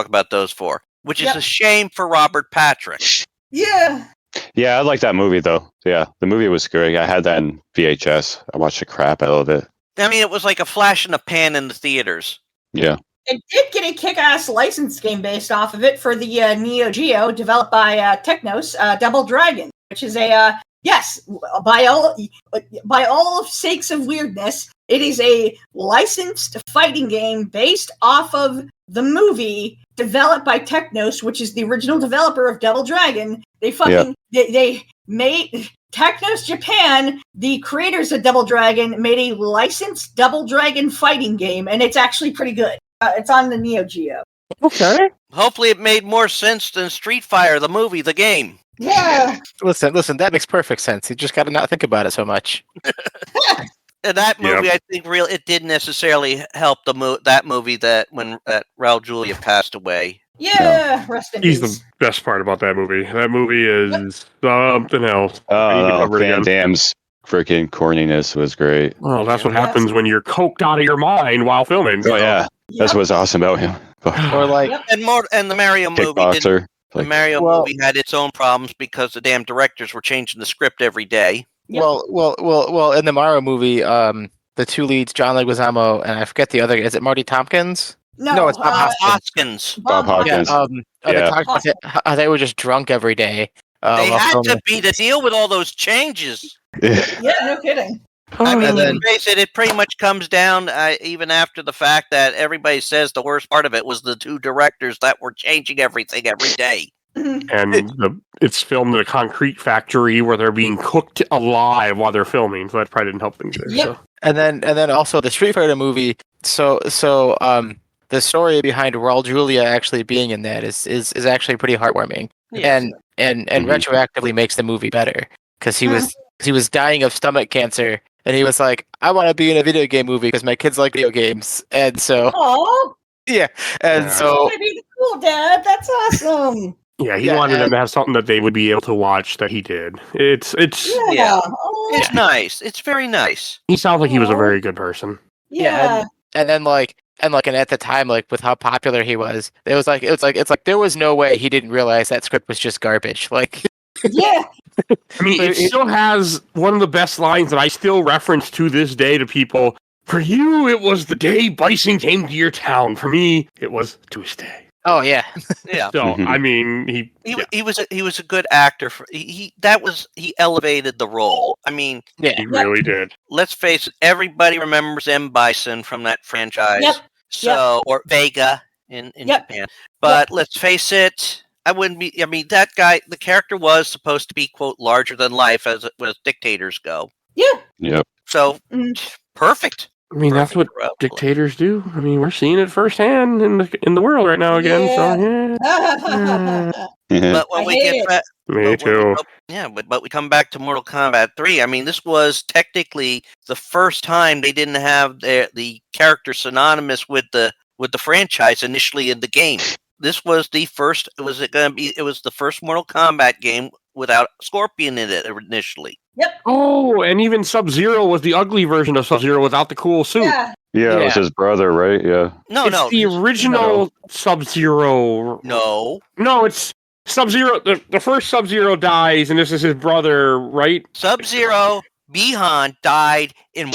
about those four, which is a shame for Robert Patrick. Yeah. Yeah, I like that movie though. Yeah, the movie was great. I had that in VHS. I watched the crap out of it. I mean, it was like a flash in the pan in the theaters. Yeah. It did get a kick-ass license game based off of it for the Neo Geo, developed by Technos, Double Dragon, which is by all sakes of weirdness, it is a licensed fighting game based off of the movie developed by Technos, which is the original developer of Double Dragon. They made Technos Japan, the creators of Double Dragon, made a licensed Double Dragon fighting game, and it's actually pretty good. It's on the Neo Geo. Okay. Hopefully, it made more sense than Street Fighter, the movie, the game. Yeah. Listen, that makes perfect sense. You just got to not think about it so much. And that movie, I think, it didn't necessarily help that movie when Raul Julia passed away. Yeah, rest in He's peace. the best part about that movie. That movie is something else. Van Damme's freaking corniness was great. Well, that's what happens when you're coked out of your mind while filming. Oh yeah, that's what's awesome about him. Or like, And the Mario movie Kickboxer. The Mario movie had its own problems because the damn directors were changing the script every day. Yep. Well, in the Mario movie, the two leads, John Leguizamo, and I forget the other. Is it Marty Tompkins? No, it's Bob Hoskins. Bob Hoskins. They talked about how they were just drunk every day. They had to be to deal with all those changes. Yeah, no kidding. I mean, let's face it, it pretty much comes down, even after the fact that everybody says the worst part of it was the two directors that were changing everything every day. And it's filmed at a concrete factory where they're being cooked alive while they're filming, so that probably didn't help things there. Yep. So. And then also the Street Fighter movie. So the story behind Raul Julia actually being in that is actually pretty heartwarming, and retroactively makes the movie better because he was dying of stomach cancer, and he was like, I want to be in a video game movie because my kids like video games, and so Oh, so be the cool dad. That's awesome. Yeah, he wanted them to have something that they would be able to watch that he did. It's Yeah. Oh, It's nice. It's very nice. he sounds like he was a very good person. yeah. And then and at the time, like with how popular he was, it's like there was no way he didn't realize that script was just garbage. Like, Yeah. I mean, it still has one of the best lines that I still reference to this day to people. For you, it was the day Bison came to your town. For me, it was Tuesday. oh yeah, Yeah. So, I mean, He was a good actor. He elevated the role. I mean, he really did. let's face it. Everybody remembers M. Bison from that franchise. Yep. So or Vega in Japan. But let's face it. I wouldn't be. I mean, that guy. The character was supposed to be quote larger than life as dictators go. Yeah. Yep. So perfect. I mean, that's what dictators do. I mean, we're seeing it firsthand in the world right now again. So yeah. But when we get back, me too. But we come back to Mortal Kombat 3. I mean, this was technically the first time they didn't have the character synonymous with the franchise initially in the game. This was the first. It was the first Mortal Kombat game without Scorpion in it initially. Yep. Oh, and even Sub-Zero was the ugly version of Sub-Zero without the cool suit. Yeah, it was his brother, right? Yeah. No, the original Sub-Zero. No, it's Sub-Zero. The first Sub-Zero dies, and this is his brother, right? Sub-Zero Bihan died in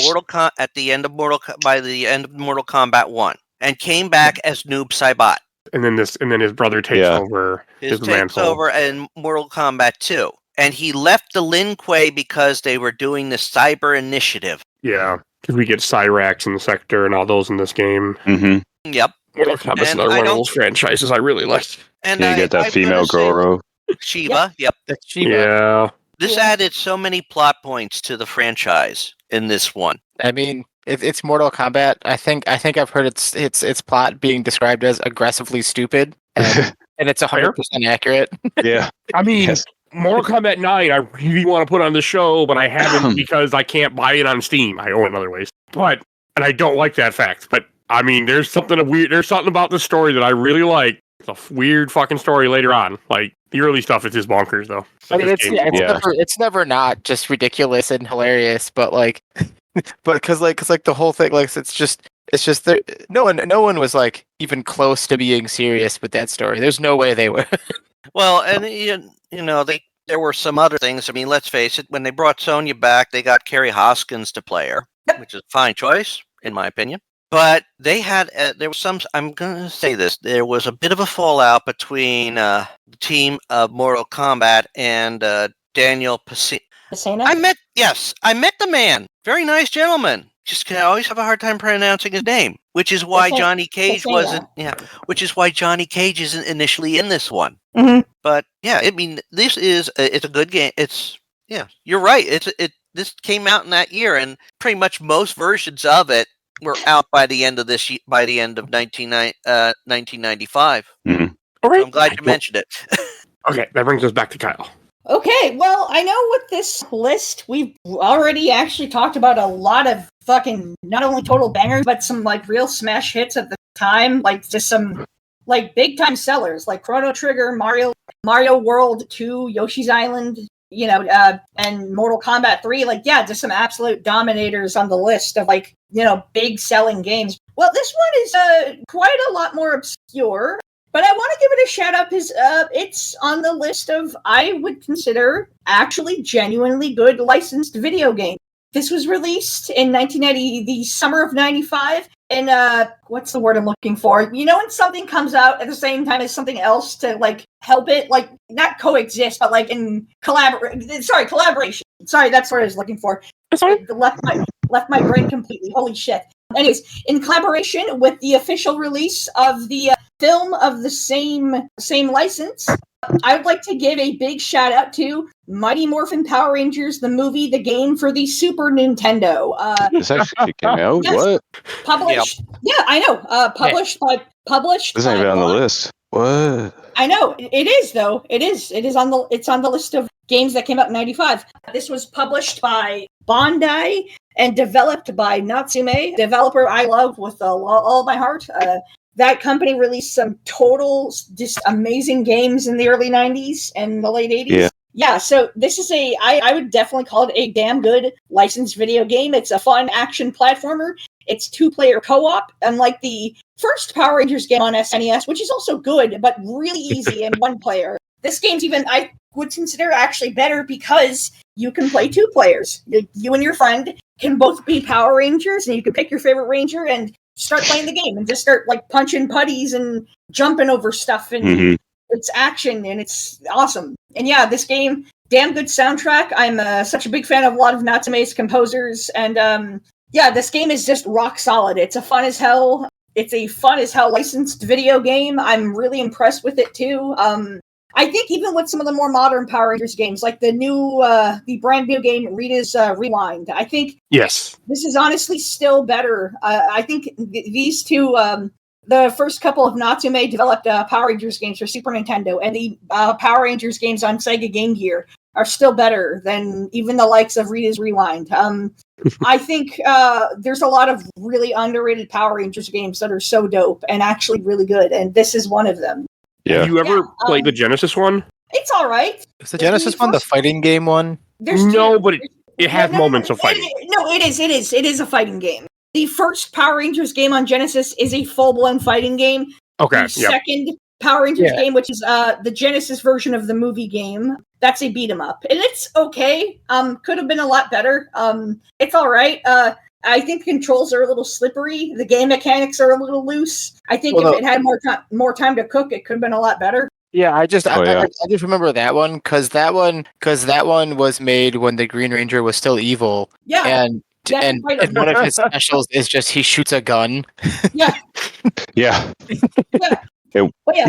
at the end of by the end of Mortal Kombat 1 and came back as Noob Saibot. And then his brother takes over his mantle. Takes over in Mortal Kombat 2. And he left the Lin Kuei because they were doing the Cyber Initiative. Yeah, because we get Cyrax in the sector and all those in this game. Mm-hmm. Yep. Mortal Kombat's another one of those franchises I really liked. And you get that female Goro. Shiva, yep. That's Shiva. Yeah. This added so many plot points to the franchise in this one. I mean, it's Mortal Kombat. I think I've heard its plot being described as aggressively stupid, and it's 100% accurate. Yeah. I mean, Mortal Kombat 9, I really want to put on the show, but I haven't because I can't buy it on Steam. I own it other ways. And I don't like that fact. But, I mean, there's something about the story that I really like. It's a weird fucking story later on. Like, the early stuff is just bonkers, though. I mean, it's never not just ridiculous and hilarious, but because the whole thing, it's just there. No one was like even close to being serious with that story. There's no way they were. Well, and you know, there were some other things. I mean, let's face it. When they brought Sonya back, they got Kerry Hoskins to play her, which is a fine choice in my opinion. But they had there was some. I'm gonna say this. There was a bit of a fallout between the team of Mortal Kombat and Daniel Pacino. I met the man. Very nice gentleman. Just I always have a hard time pronouncing his name, which is why Johnny Cage wasn't. Yeah, which is why Johnny Cage isn't initially in this one. Mm-hmm. But yeah, I mean, it's a good game. You're right. This came out in that year, and pretty much most versions of it were out by the end of 1995. Mm-hmm. All right. So I'm glad you mentioned it. Okay, that brings us back to Kyle. Okay, well, I know with this list, we've already actually talked about a lot of fucking, not only total bangers, but some, real smash hits at the time, just some, big-time sellers, like Chrono Trigger, Mario World 2, Yoshi's Island, and Mortal Kombat 3, just some absolute dominators on the list of, big-selling games. Well, this one is quite a lot more obscure. But I want to give it a shout out because it's on the list of, I would consider, actually genuinely good licensed video games. This was released in 1990, the summer of 95. And what's the word I'm looking for? You know when something comes out at the same time as something else to, help it, not coexist, but, in collaboration. Sorry, that's what I was looking for. It left my brain completely. Holy shit. Anyways, in collaboration with the official release of the film of the same license, I would like to give a big shout out to Mighty Morphin Power Rangers, the movie, the game for the Super Nintendo. This actually came out? Yes, what? Published. Yep. Yeah, I know. Published. This ain't even on the list. What? I know. It is though. It is on the list of games that came out in 95. This was published by Bandai and developed by Natsume, developer I love with all my heart. that company released some total, just amazing games in the early 90s and the late 80s. Yeah, so this is I would definitely call it a damn good licensed video game. It's a fun action platformer. It's 2-player co-op, unlike the first Power Rangers game on SNES, which is also good, but really easy and 1-player. This game's even, I would consider, actually better because you can play 2 players. You and your friend can both be Power Rangers, and you can pick your favorite Ranger and start playing the game and just start like punching putties and jumping over stuff, and it's action and it's awesome. And yeah, this game, damn good soundtrack. I'm such a big fan of a lot of Natsume's composers, and yeah, this game is just rock solid. It's a fun as hell licensed video game. I'm really impressed with it too. I think even with some of the more modern Power Rangers games, like the brand new game Rita's Rewind, I think yes, this is honestly still better. I think these two, the first couple of Natsume developed Power Rangers games for Super Nintendo, and the Power Rangers games on Sega Game Gear are still better than even the likes of Rita's Rewind. I think there's a lot of really underrated Power Rangers games that are so dope and actually really good, and this is one of them. Yeah. Have you ever played the Genesis one? It's all right. Is the Genesis one the fighting game one? No, but it has moments of fighting. It is. It is a fighting game. The first Power Rangers game on Genesis is a full-blown fighting game. Okay. The second Power Rangers game, which is the Genesis version of the movie game, that's a beat 'em up, and it's okay. Could have been a lot better. It's all right. I think controls are a little slippery. The game mechanics are a little loose. I think if it had more time to cook, it could have been a lot better. Yeah, I just remember that one because that one was made when the Green Ranger was still evil. Yeah, and one of his specials is just he shoots a gun. Yeah. Yeah. But yeah,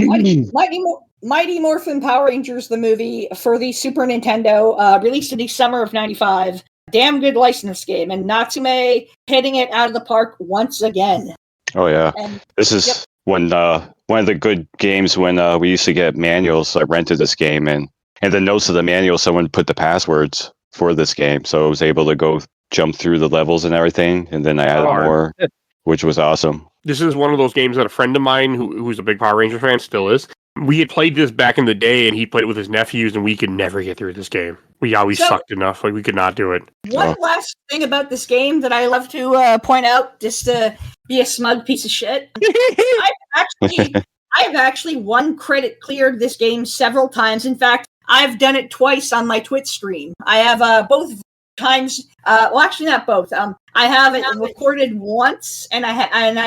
Mighty Morphin Power Rangers, the movie for the Super Nintendo, released in the summer of '95. Damn good license game, and Natsume hitting it out of the park once again. Oh yeah, and this is when one of the good games when we used to get manuals. I rented this game, and in the notes of the manual, someone put the passwords for this game, so I was able to go jump through the levels and everything, and then I added more, which was awesome. This is one of those games that a friend of mine who's a big Power Ranger fan still is. We had played this back in the day, and he played it with his nephews, and we could never get through this game. We always sucked enough. Like, we could not do it. One last thing about this game that I love to point out, just to be a smug piece of shit. I've actually one credit cleared this game several times. In fact, I've done it twice on my Twitch stream. I have both times. Well, actually, not both. I have it recorded once, and I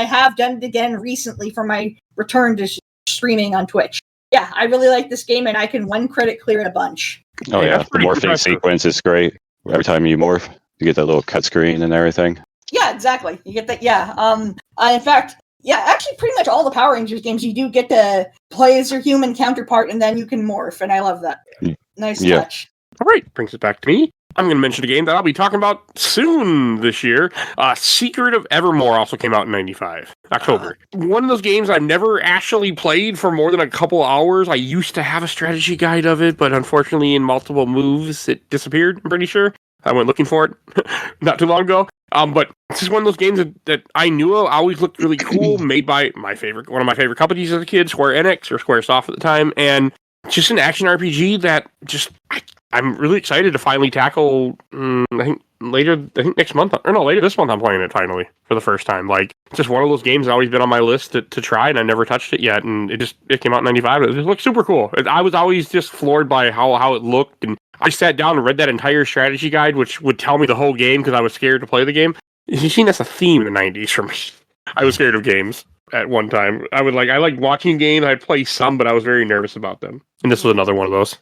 have done it again recently for my return to streaming on Twitch. Yeah, I really like this game, and I can one credit clear it a bunch. Oh yeah, the morphing sequence is great. Every time you morph, you get that little cut screen and everything. Yeah, exactly. You get that. Yeah. In fact, actually, pretty much all the Power Rangers games, you do get to play as your human counterpart, and then you can morph, and I love that. Nice touch. All right, brings it back to me. I'm going to mention a game that I'll be talking about soon this year. Secret of Evermore also came out in '95, October. One of those games I've never actually played for more than a couple hours. I used to have a strategy guide of it, but unfortunately in multiple moves, it disappeared, I'm pretty sure. I went looking for it not too long ago. But this is one of those games that I knew of, always looked really cool, made by one of my favorite companies as a kid, Square Enix, or Squaresoft at the time, and just an action RPG that just... I'm really excited to finally tackle, later this month I'm playing it finally for the first time. Like, it's just one of those games that's always been on my list to try, and I never touched it yet, and it came out in '95. It just looked super cool. I was always just floored by how it looked, and I sat down and read that entire strategy guide, which would tell me the whole game because I was scared to play the game. You've seen that's a theme in the '90s for me. I was scared of games at one time. I liked watching games, I'd play some, but I was very nervous about them. And this was another one of those.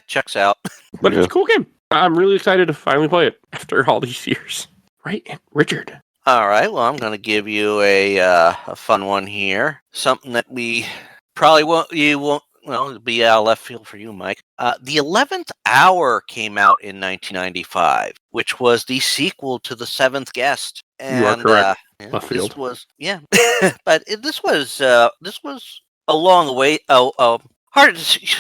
Checks out. But it's a cool game. I'm really excited to finally play it after all these years. Right, Richard? All right, well, I'm going to give you a fun one here. Something that we probably won't, it'll be out of left field for you, Mike. The 11th Hour came out in 1995, which was the sequel to The Seventh Guest. And, you are correct. Left field. This was, but this was a long wait. Hard to...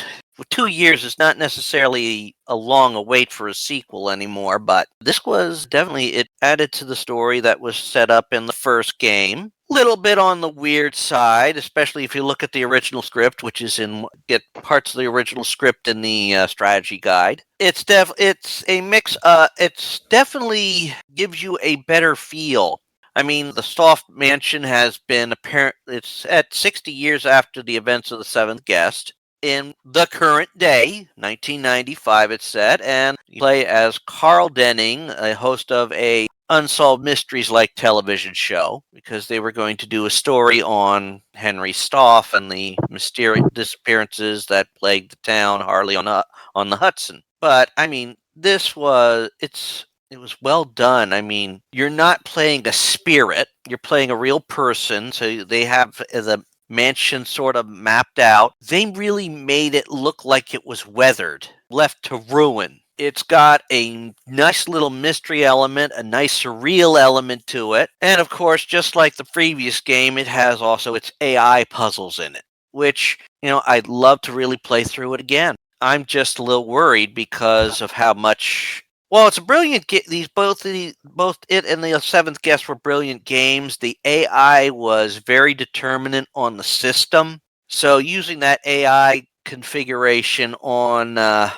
2 years is not necessarily a long await for a sequel anymore, but this was definitely, it added to the story that was set up in the first game. little bit on the weird side, especially if you look at the original script, which is get parts of the original script in the strategy guide. It's a mix. It's definitely gives you a better feel. I mean, the Soft Mansion has been apparent. It's at 60 years after the events of the Seventh Guest. In the current day, 1995, it's set, and you play as Carl Denning, a host of a Unsolved Mysteries like television show, because they were going to do a story on Henry Stoff and the mysterious disappearances that plagued the town Harley on the Hudson. But I mean, it was well done. I mean, you're not playing a spirit, you're playing a real person, so they have the mansion sort of mapped out. They really made it look like it was weathered, left to ruin. It's got a nice little mystery element, a nice surreal element to it. And of course, just like the previous game, it has also its AI puzzles in it, which, I'd love to really play through it again. I'm just a little worried because of how much. Well, it's a brilliant game. Both it and the Seventh Guest were brilliant games. The AI was very determinant on the system. So using that AI configuration on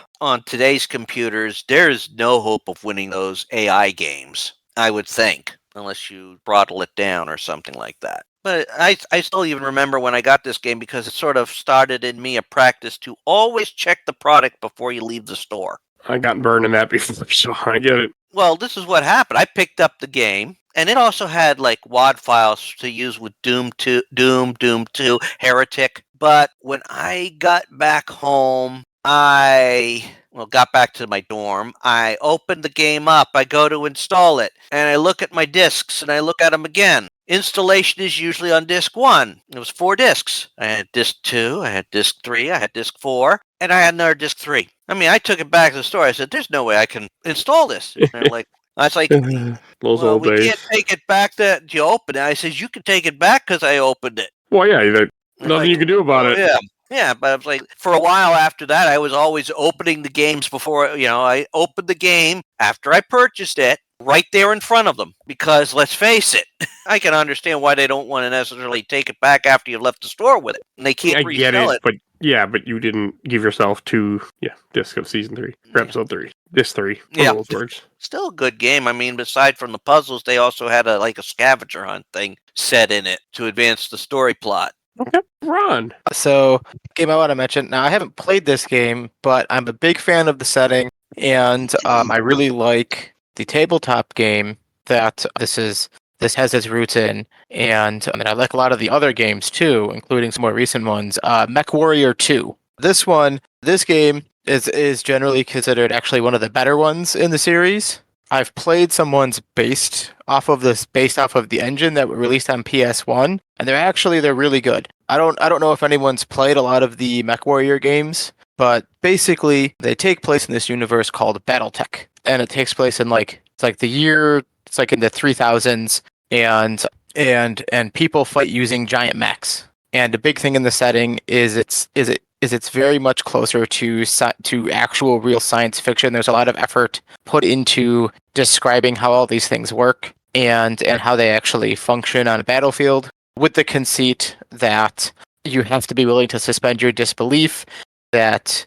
today's computers, there's no hope of winning those AI games, I would think, unless you throttle it down or something like that. But I still even remember when I got this game because it sort of started in me a practice to always check the product before you leave the store. I got burned in that before, so I get it. Well, this is what happened. I picked up the game, and it also had like WAD files to use with Doom 2, Heretic. But when I got back home, got back to my dorm. I opened the game up. I go to install it, and I look at my discs, and I look at them again. Installation is usually on disc 1. It was 4 discs. I had disc 2, I had disc 3, I had disc 4, and I had another disc 3. I mean, I took it back to the store. I said, there's no way I can install this. And they're like, I was like, Those old we days. can't take it back that you opened it. I said, you can take it back because I opened it. Well, yeah, there's nothing you can do about it. Yeah. Yeah, but I was like, for a while after that, I was always opening the games before, I opened the game after I purchased it right there in front of them. Because let's face it, I can understand why they don't want to necessarily take it back after you've left the store with it. And they can't resell it. But you didn't give yourself 2 discs of season 3 or episode 3. Disc 3. Yeah. Those words. Still a good game. I mean, aside from the puzzles, they also had a scavenger hunt thing set in it to advance the story plot. Okay, Ron. So, game I want to mention. Now, I haven't played this game, but I'm a big fan of the setting, and I really like the tabletop game that this has its roots in, and I like a lot of the other games too, including some more recent ones. Mech Warrior 2. This game is generally considered actually one of the better ones in the series. I've played some ones based off of the engine that were released on PS1, and they're really good. I don't know if anyone's played a lot of the MechWarrior games, but basically they take place in this universe called BattleTech, and it takes place in in the 3000s, and people fight using giant mechs. And the big thing in the setting is it's very much closer to actual real science fiction. There's a lot of effort put into describing how all these things work and how they actually function on a battlefield, with the conceit that you have to be willing to suspend your disbelief that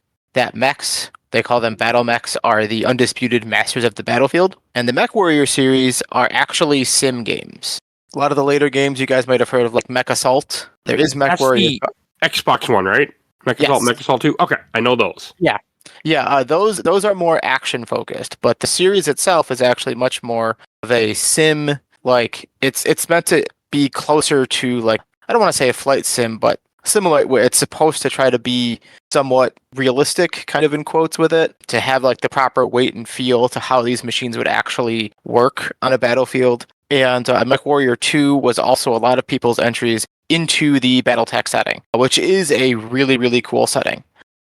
mechs, they call them battle mechs, are the undisputed masters of the battlefield. And the Mech Warrior series are actually sim games. A lot of the later games you guys might have heard of, like Mech Assault. There is Mech Warrior. The Xbox one, right? Mech Assault, Mech Assault 2? Okay, I know those. Yeah. Yeah, those are more action focused, but the series itself is actually much more of a sim. Like it's meant to be closer to, like, I don't want to say a flight sim, but similar, where it's supposed to try to be somewhat realistic, kind of in quotes, with it, to have like the proper weight and feel to how these machines would actually work on a battlefield. And Mech Warrior 2 was also a lot of people's entries into the BattleTech setting, which is a really, really cool setting,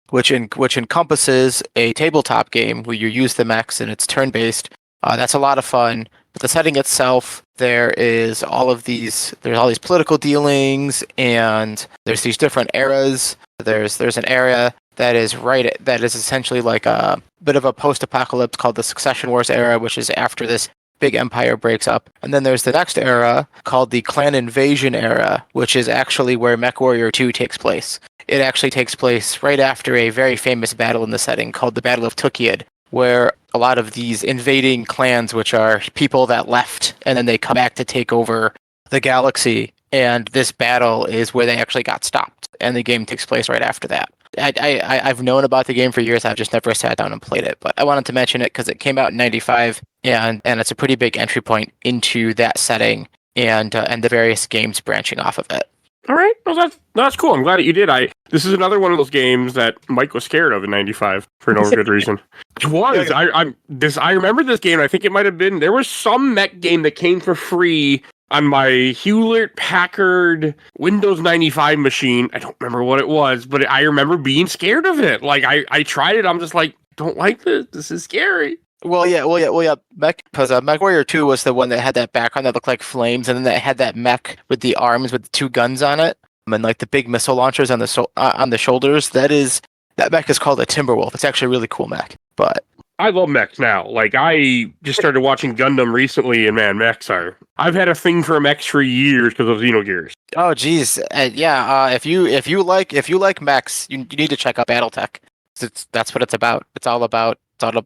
which encompasses a tabletop game where you use the mechs and it's turn-based. That's a lot of fun. But the setting itself, there's all these political dealings, and there's these different eras. There's an area that is essentially like a bit of a post-apocalypse called the Succession Wars era, which is after this big empire breaks up. And then there's the next era called the Clan Invasion era, which is actually where MechWarrior 2 takes place. It actually takes place right after a very famous battle in the setting called the Battle of Tukiad, where a lot of these invading clans, which are people that left and then they come back to take over the galaxy, and this battle is where they actually got stopped, and the game takes place right after that. I've known about the game for years. I've just never sat down and played it, but I wanted to mention it because it came out in '95, and it's a pretty big entry point into that setting and the various games branching off of it. All right, well, that's cool. I'm glad that you did. This is another one of those games that Mike was scared of in *95 for no good reason. It was. I remember this game. I think it might have been. There was some mech game that came for free on my Hewlett Packard Windows 95 machine. I don't remember what it was, but I remember being scared of it. Like I tried it. I'm just like, don't like this. This is scary. Well, yeah. Because MechWarrior 2 was the one that had that background that looked like flames, and then that had that mech with the arms with the two guns on it, and like the big missile launchers on the shoulders. That mech is called a Timberwolf. It's actually a really cool mech. But I love mechs now. Like I just started watching Gundam recently, and man, I've had a thing for mechs for years because of Xenogears. Oh, geez, yeah. If you like mechs, you need to check out BattleTech. That's what it's about. It's all about.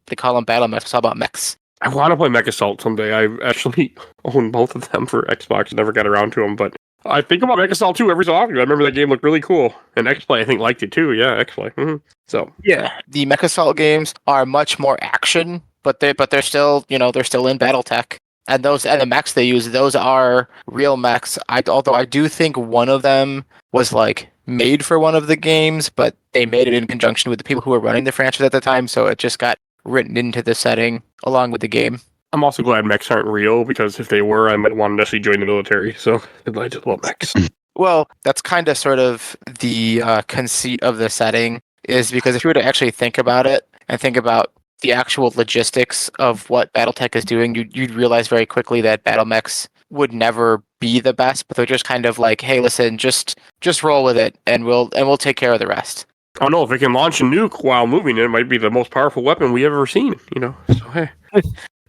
They call them battle mechs. It's all about mechs. I want to play Mech Assault someday. I actually own both of them for Xbox. Never got around to them, but I think about Mech Assault 2 every so often. I remember that game looked really cool. And X-Play, I think, liked it too. Yeah, X-Play. Mm-hmm. So yeah, the Mech Assault games are much more action, but they're still in BattleTech. And the mechs they use, those are real mechs. Although I do think one of them was like made for one of the games, but they made it in conjunction with the people who were running the franchise at the time, so it just got written into the setting along with the game. I'm also glad mechs aren't real, because if they were, I might want to actually join the military. So I just love mechs. Well, that's kind of sort of the conceit of the setting, is because if you were to actually think about it and think about the actual logistics of what BattleTech is doing, you'd realize very quickly that battle mechs would never be the best, but they're just kind of like, hey, listen, just roll with it, and we'll take care of the rest. Oh no, if it can launch a nuke while moving, it might be the most powerful weapon we ever seen. So hey,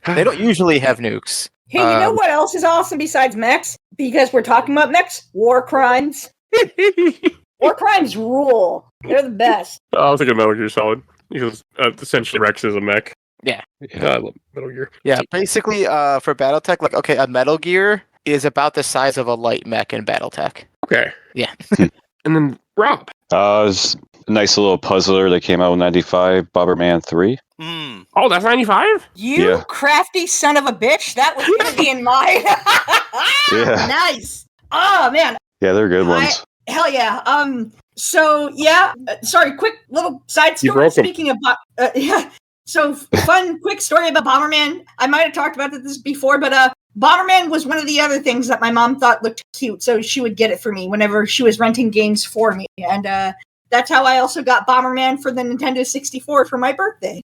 they don't usually have nukes. Hey, you know what else is awesome besides mechs? Because we're talking about mechs, war crimes. War crimes rule. They're the best. I was thinking Metal Gear Solid. Because essentially Rex is a mech. Yeah. I love Metal Gear. Yeah, basically for BattleTech, like, okay, a Metal Gear is about the size of a light mech in BattleTech. Okay. Yeah. And then Rob. It was a nice little puzzler that came out in '95, Bomberman 3. Oh, that's 95? You crafty son of a bitch. That was going to be in mine. Yeah. Nice. Oh, man. Yeah, they're good ones. Hell yeah. So, yeah. Sorry, quick little side story. Speaking of... So, fun, quick story about Bomberman. I might have talked about this before, but Bomberman was one of the other things that my mom thought looked cute, so she would get it for me whenever she was renting games for me. And that's how I also got Bomberman for the Nintendo 64 for my birthday.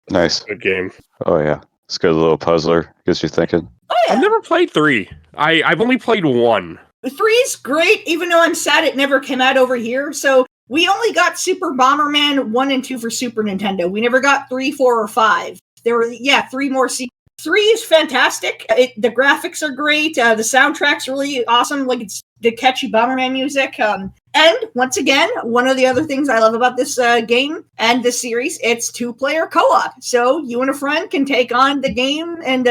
Nice. Good game. Oh, yeah. It's a good little puzzler. Gets you thinking. Oh, yeah. I've never played 3. I've only played 1. 3's great, even though I'm sad it never came out over here. So we only got Super Bomberman 1 and 2 for Super Nintendo. We never got 3, 4, or 5. There were, 3 more sequels. 3 is fantastic. The graphics are great. The soundtrack's really awesome. Like, it's the catchy Bomberman music. And once again, one of the other things I love about this game and this series, it's 2-player co-op. So you and a friend can take on the game and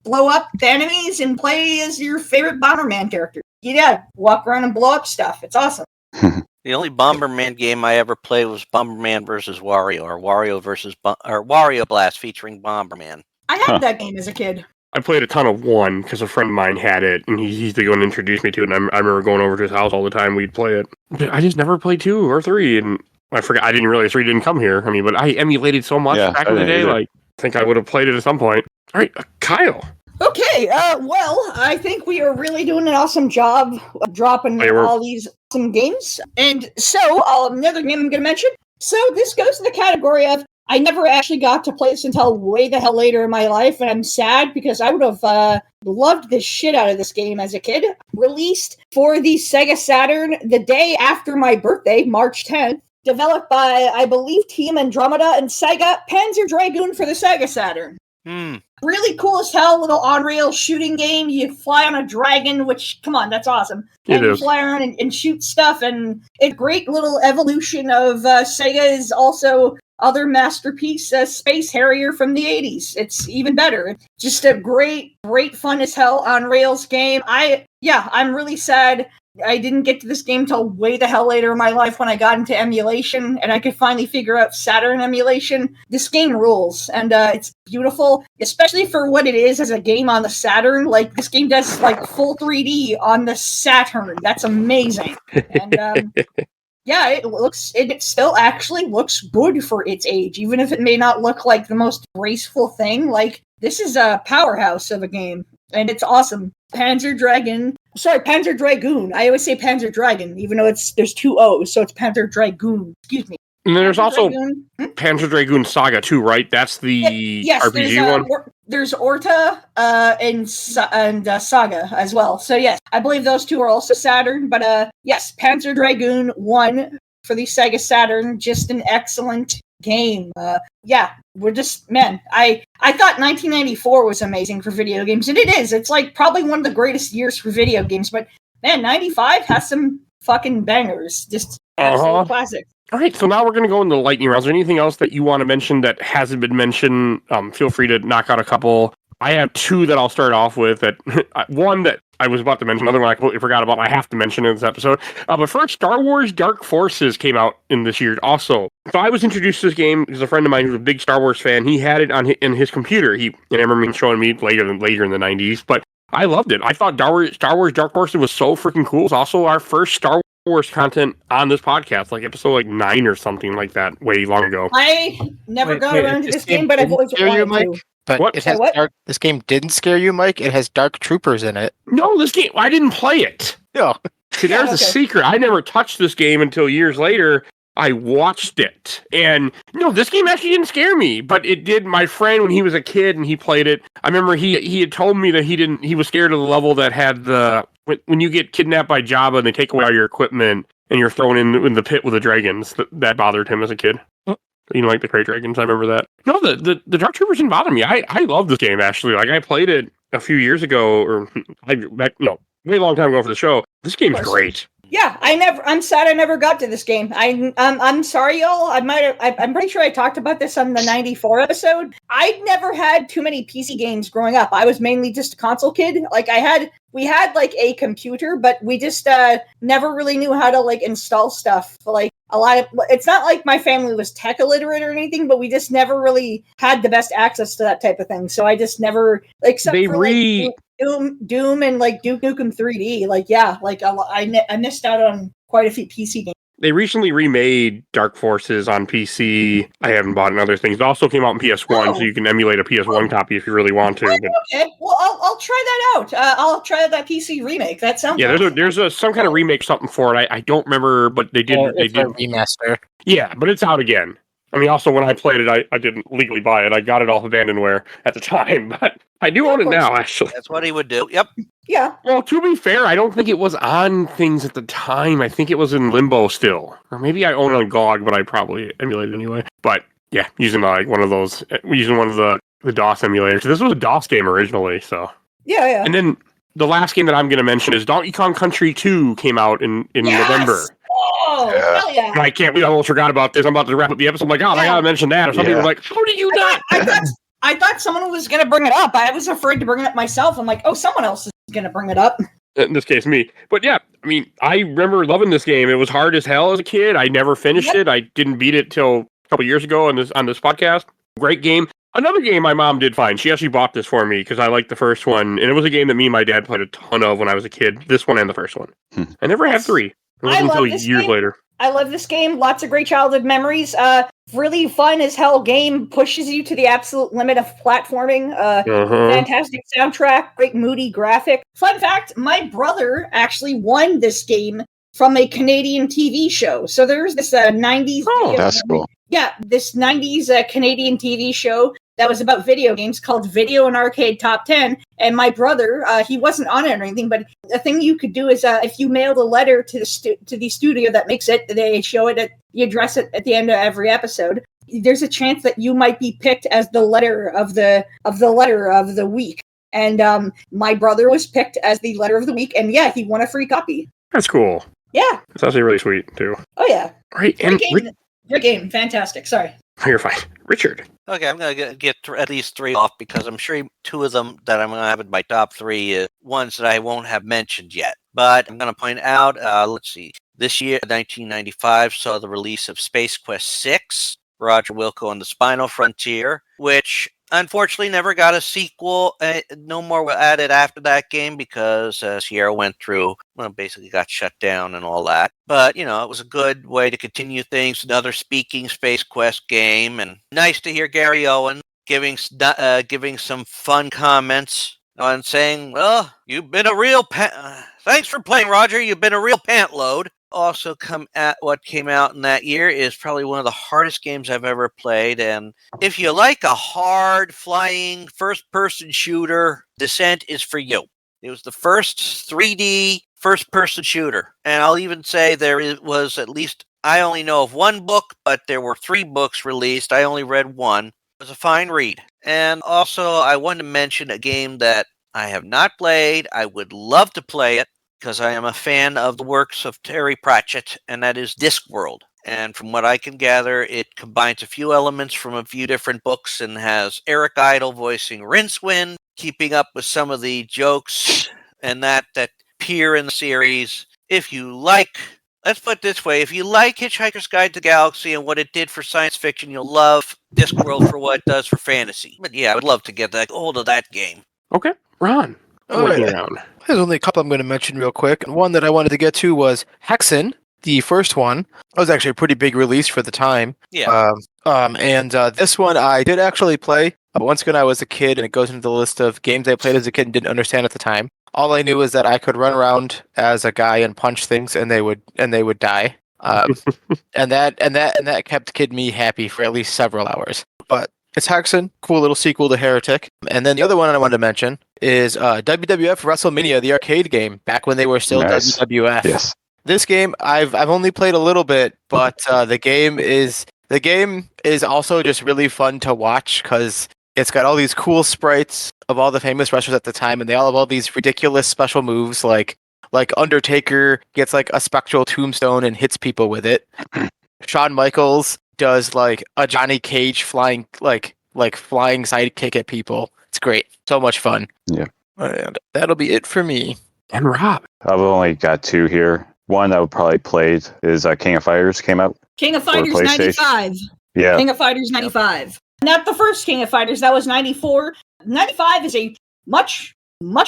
blow up the enemies and play as your favorite Bomberman character. Yeah, walk around and blow up stuff. It's awesome. The only Bomberman game I ever played was Bomberman vs. Wario, or Wario Blast featuring Bomberman. I had that game as a kid. I played a ton of 1 because a friend of mine had it, and he used to go and introduce me to it, and I remember going over to his house all the time. We'd play it. But I just never played 2 or 3, and I forgot. I didn't realize 3 didn't come here. I mean, but I emulated so much back in the day. Like, I think I would have played it at some point. All right, Kyle. Okay, well, I think we are really doing an awesome job of dropping all these awesome games. And so, another game I'm going to mention. So, this goes in the category of I never actually got to play this until way the hell later in my life, and I'm sad because I would have loved the shit out of this game as a kid. Released for the Sega Saturn the day after my birthday, March 10th. Developed by, I believe, Team Andromeda and Sega, Panzer Dragoon for the Sega Saturn. Really cool as hell, little on-rail shooting game. You fly on a dragon, which, come on, that's awesome. And you fly around and shoot stuff, and it's a great little evolution of Sega's also other masterpiece, Space Harrier from the 80s. It's even better. Just a great fun as hell on-rails game. I'm really sad I didn't get to this game till way the hell later in my life when I got into emulation and I could finally figure out Saturn emulation. This game rules, and it's beautiful, especially for what it is as a game on the Saturn. Like, this game does, like, full 3D on the Saturn. That's amazing. And, yeah, it still actually looks good for its age, even if it may not look like the most graceful thing. Like, this is a powerhouse of a game, and it's awesome. Panzer Dragoon. I always say Panzer Dragon, even though there's two O's, so it's Panzer Dragoon. Excuse me. And then there's also Panzer Dragoon Saga too, right? That's the RPG one? There's Orta and Saga as well. So yes, I believe those two are also Saturn. But yes, Panzer Dragoon 1 for the Sega Saturn, just an excellent game. We're just, man, I thought 1994 was amazing for video games, and it is. It's like probably one of the greatest years for video games, but man, 95 has some fucking bangers. Just absolute classics. All right, so now we're going to go into the lightning rounds. Is there anything else that you want to mention that hasn't been mentioned? Feel free to knock out a couple. I have two that I'll start off with. One that I was about to mention, another one I completely forgot about. I have to mention in this episode. But first, Star Wars Dark Forces came out in this year also. So I was introduced to this game because a friend of mine who's a big Star Wars fan, he had it in his computer. I remember him showing me later in the 90s, but I loved it. I thought Star Wars Dark Forces was so freaking cool. It's also our first Star Wars content on this podcast, like episode 9 or something like that, way long ago. I never got around to this game, but I've always wanted to. But what? This game didn't scare you, Mike? It has Dark Troopers in it. No, this game, I didn't play it. Yeah. See, there's a secret. I never touched this game until years later. I watched it. And, this game actually didn't scare me, but it did my friend when he was a kid and he played it. I remember he had told me that he was scared of the level that had when you get kidnapped by Jabba and they take away all your equipment and you're thrown in the pit with the dragons. That bothered him as a kid. Like the Krayt Dragons, I remember that. No, the Dark Troopers didn't bother me. I love this game, actually. Like, I played it a few years ago, way long time ago for the show. This game's great. Yeah, I'm sad I never got to this game. I'm sorry, y'all. I'm pretty sure I talked about this on the 94 episode. I'd never had too many PC games growing up. I was mainly just a console kid. Like, we had like a computer, but we just never really knew how to like install stuff. Like, it's not like my family was tech illiterate or anything, but we just never really had the best access to that type of thing. So I just never, except Doom and like Duke Nukem 3D. Like, yeah, like I missed out on quite a few PC games. They recently remade Dark Forces on PC. I haven't bought other things. It also came out on PS1, so you can emulate a PS1 copy if you really want to. Okay, well, I'll try that out. I'll try that PC remake. That sounds there's some kind of remake something for it. I don't remember, but they did. They did remaster. Yeah, but it's out again. I mean, also, when I played it, I didn't legally buy it. I got it off Abandonware at the time, but I do own it now, actually. That's what he would do. Yep. Yeah. Well, to be fair, I don't think it was on things at the time. I think it was in limbo still. Or maybe I own it on GOG, but I probably emulated anyway. But, yeah, using one of the DOS emulators. This was a DOS game originally, so. Yeah. And then the last game that I'm going to mention is Donkey Kong Country 2 came out in November. Oh, hell yeah. And I almost forgot about this. I'm about to wrap up the episode. I'm like, I gotta mention that. Or some people are like, how did you not? I thought someone was going to bring it up. I was afraid to bring it up myself. I'm like, someone else is going to bring it up. In this case, me. But yeah, I mean, I remember loving this game. It was hard as hell as a kid. I never finished it. I didn't beat it till a couple years ago on this podcast. Great game. Another game my mom did find. She actually bought this for me because I liked the first one. And it was a game that me and my dad played a ton of when I was a kid. This one and the first one. I never had 3. It wasn't until years later. I love this game. Lots of great childhood memories. Really fun as hell game. Pushes you to the absolute limit of platforming. Fantastic soundtrack. Great moody graphic. Fun fact, my brother actually won this game from a Canadian TV show. So there's this 90s... Oh, that's cool. Yeah, this 90s Canadian TV show that was about video games called Video and Arcade Top 10. And my brother, he wasn't on it or anything, but the thing you could do is if you mailed a letter to the studio that makes it, they show it, you address it at the end of every episode. there's a chance that you might be picked as the letter of the week. And my brother was picked as the letter of the week, and yeah, he won a free copy. That's cool. Yeah. It's actually really sweet too. Oh yeah. Right. Great game. Fantastic. Sorry. You're fine, Richard. Okay, I'm going to get at least 3 off because I'm sure 2 of them that I'm going to have in my top 3 ones that I won't have mentioned yet. But I'm going to point out, let's see, this year, 1995, saw the release of Space Quest 6, Roger Wilco and the Spinal Frontier, which unfortunately never got a sequel. No more were added after that game because Sierra went through, basically got shut down and all that. But, it was a good way to continue things. Another speaking Space Quest game. And nice to hear Gary Owen giving some fun comments on saying, well, you've been a real thanks for playing, Roger. You've been a real pant load. Also what came out in that year is probably one of the hardest games I've ever played. And if you like a hard flying first person shooter, Descent is for you. It was the first 3D first person shooter. And I'll even say was at least, I only know of 1 book, but there were 3 books released. I only read 1. It was a fine read. And also I wanted to mention a game that I have not played. I would love to play it, because I am a fan of the works of Terry Pratchett, and that is Discworld. And from what I can gather, it combines a few elements from a few different books and has Eric Idle voicing Rincewind, keeping up with some of the jokes and that appear in the series. If you like, let's put it this way, if you like Hitchhiker's Guide to the Galaxy and what it did for science fiction, you'll love Discworld for what it does for fantasy. But yeah, I would love to get hold of that game. Okay, Ron. Around. There's only a couple I'm going to mention real quick. One that I wanted to get to was Hexen, the first one. That was actually a pretty big release for the time. Yeah. And this one I did actually play. Once again, I was a kid, and it goes into the list of games I played as a kid and didn't understand at the time. All I knew is that I could run around as a guy and punch things, and they would die. And that kept kid me happy for at least several hours. But it's Hexen, cool little sequel to Heretic. And then the other one I wanted to mention is WWF WrestleMania, the arcade game, back when they were still WWF. Yes. This game I've only played a little bit, but the game is also just really fun to watch because it's got all these cool sprites of all the famous wrestlers at the time, and they all have all these ridiculous special moves like Undertaker gets like a spectral tombstone and hits people with it. Shawn Michaels does like a Johnny Cage flying flying sidekick at people. It's great. So much fun. Yeah. And that'll be it for me. And Rob. I've only got 2 here. One I would probably played is King of Fighters came out. King of Fighters 95. Yeah. King of Fighters 95. Not the first King of Fighters. That was 94. 95 is a much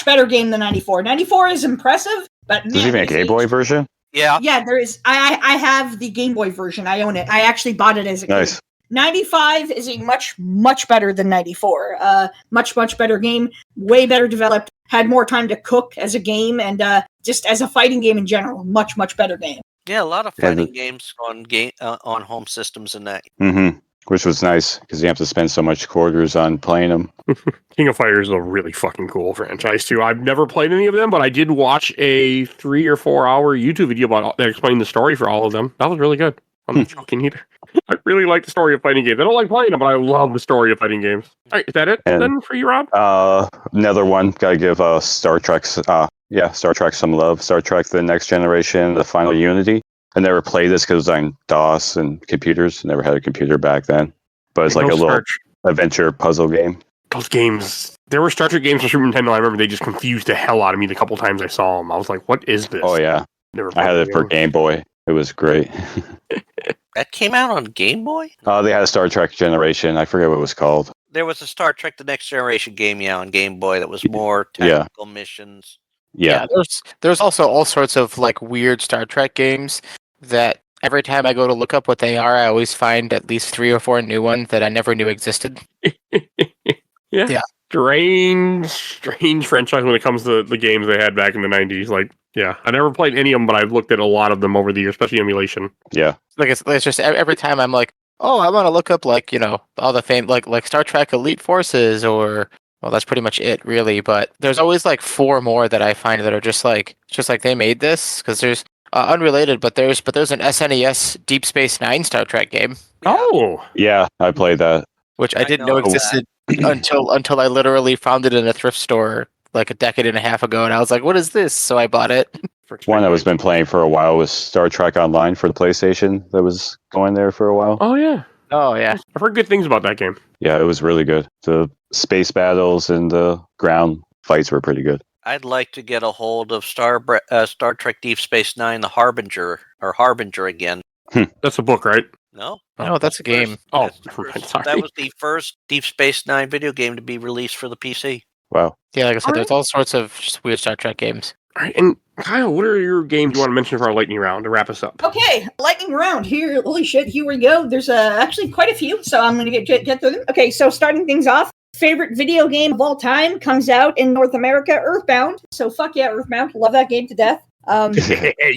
better game than 94. 94 is impressive, but There's even a Game Boy version? Yeah. Yeah, there is. I have the Game Boy version. I own it. I actually bought it as a kid. 95 is a much better than 94. Much better game. Way better developed. Had more time to cook as a game, and just as a fighting game in general, much better game. Yeah, a lot of fighting games on home systems and that. Mm-hmm. Which was nice because you have to spend so much quarters on playing them. King of Fighters is a really fucking cool franchise too. I've never played any of them, but I did watch a 3 or 4 hour YouTube video that explained the story for all of them. That was really good. I'm not joking either. I really like the story of fighting games. I don't like playing them, but I love the story of fighting games. All right, is that it then for you, Rob? Another one. Gotta give Star Trek some love. Star Trek: The Next Generation, The Final Unity. I never played this because it was on DOS and computers. Never had a computer back then. But it's like a little adventure puzzle game. Those games. There were Star Trek games on Super Nintendo. I remember they just confused the hell out of me the couple times I saw them. I was like, what is this? Oh, yeah. I had it for Game Boy. It was great. That came out on Game Boy? They had a Star Trek Generation. I forget what it was called. There was a Star Trek The Next Generation game, on Game Boy that was more tactical missions. Yeah. There's also all sorts of like weird Star Trek games that every time I go to look up what they are, I always find at least 3 or 4 new ones that I never knew existed. Yeah. Strange franchise when it comes to the games they had back in the 90s. Like, yeah, I never played any of them, but I've looked at a lot of them over the years, especially emulation. Yeah. Like it's just every time I'm like, oh, I want to look up like, all the fame like Star Trek Elite Forces or well, that's pretty much it really, but there's always like 4 more that I find that are just like they made this because there's Unrelated, but there's an SNES Deep Space Nine Star Trek game, Oh, Yeah, I played that. which I didn't know know of existed until I literally found it in a thrift store like a decade and a half ago, and I was like, "What is this?" So I bought it. One that was been playing for a while was Star Trek Online for the PlayStation. That was going there for a while. Oh yeah, Oh yeah, I've heard good things about that game. Yeah, it was really good. The space battles and the ground fights were pretty good. I'd like to get a hold of Star Trek Deep Space Nine, the Harbinger again. That's a book, right? No, no, that's a game. Oh, That's the never mind, first- sorry. that was the first Deep Space Nine video game to be released for the PC. Wow. Yeah, like I said, Alright. there's all sorts of just weird Star Trek games. All right, and Kyle, what are your games you want to mention for our lightning round to wrap us up? Okay, lightning round here. Holy shit, here we go. There's actually quite a few, so I'm going to get through them. Okay, so starting things off, favorite video game of all time comes out in North America, Earthbound. So fuck yeah, Earthbound. Love that game to death. You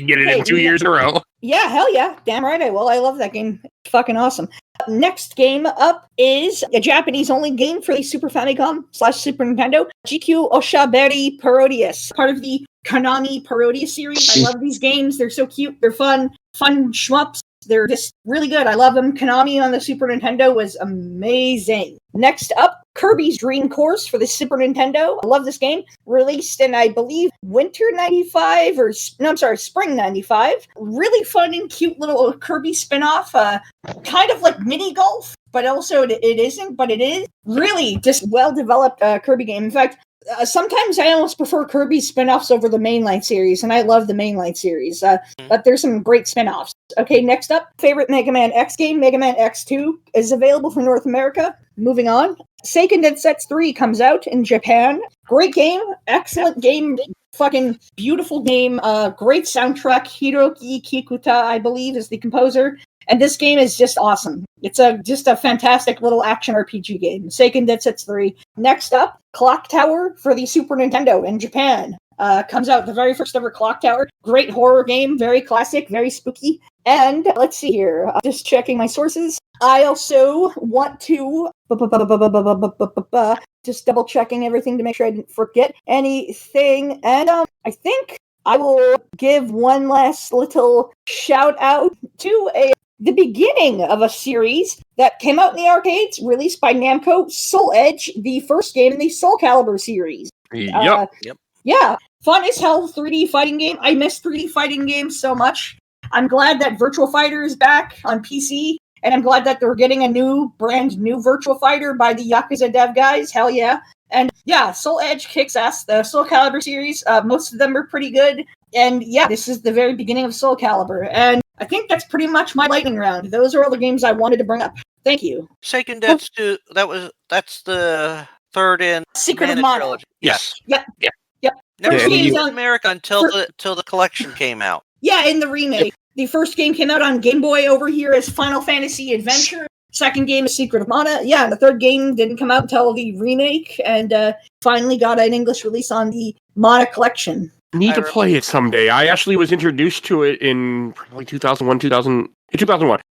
get it in 2 years in a row. Yeah, hell yeah. Damn right I will. I love that game. It's fucking awesome. Next game up is a Japanese-only game for the Super Famicom / Super Nintendo, GQ Oshaberi Parodius, part of the Konami Parodius series. I love these games. They're so cute. They're fun shmups. They're just really good. I love them. Konami on the Super Nintendo was amazing. Next up, Kirby's Dream Course for the Super Nintendo. I love this game. Released in, I believe, winter 95 spring 95. Really fun and cute little Kirby spin-off. Kind of like mini golf, but also it isn't, but it is. Really just well-developed Kirby game. In fact, sometimes I almost prefer Kirby spin-offs over the mainline series, and I love the mainline series. But there's some great spin-offs. Okay, next up, favorite Mega Man X game, Mega Man X2, is available for North America. Moving on. Seiken Densetsu 3 comes out in Japan. Great game, excellent game, fucking beautiful game, great soundtrack. Hiroki Kikuta, I believe, is the composer. And this game is just awesome. It's just a fantastic little action RPG game. Seiken Densetsu 3. Next up, Clock Tower for the Super Nintendo in Japan. Comes out the very first ever Clock Tower. Great horror game, very classic, very spooky. And let's see here. Just checking my sources. I also want to just double checking everything to make sure I didn't forget anything. And I think I will give one last little shout out to the beginning of a series that came out in the arcades, released by Namco, Soul Edge, the first game in the Soul Calibur series. Yep. Yeah, fun as hell 3D fighting game. I miss 3D fighting games so much. I'm glad that Virtual Fighter is back on PC, and I'm glad that they're getting a brand new Virtual Fighter by the Yakuza dev guys. Hell yeah. And yeah, Soul Edge kicks ass. The Soul Calibur series, most of them are pretty good. And yeah, this is the very beginning of Soul Calibur. And I think that's pretty much my lightning round. Those are all the games I wanted to bring up. Thank you. Seiken Densetsu, that's the third in Secret of Mana Mana. trilogy. Yes. Yes. Yep. Never First seen game's it in on- America until the collection came out. Yeah, in the remake. The first game came out on Game Boy over here as Final Fantasy Adventure. Second game is Secret of Mana. Yeah, and the third game didn't come out until the remake, and finally got an English release on the Mana collection. Need to play it someday. I actually was introduced to it in probably 2001.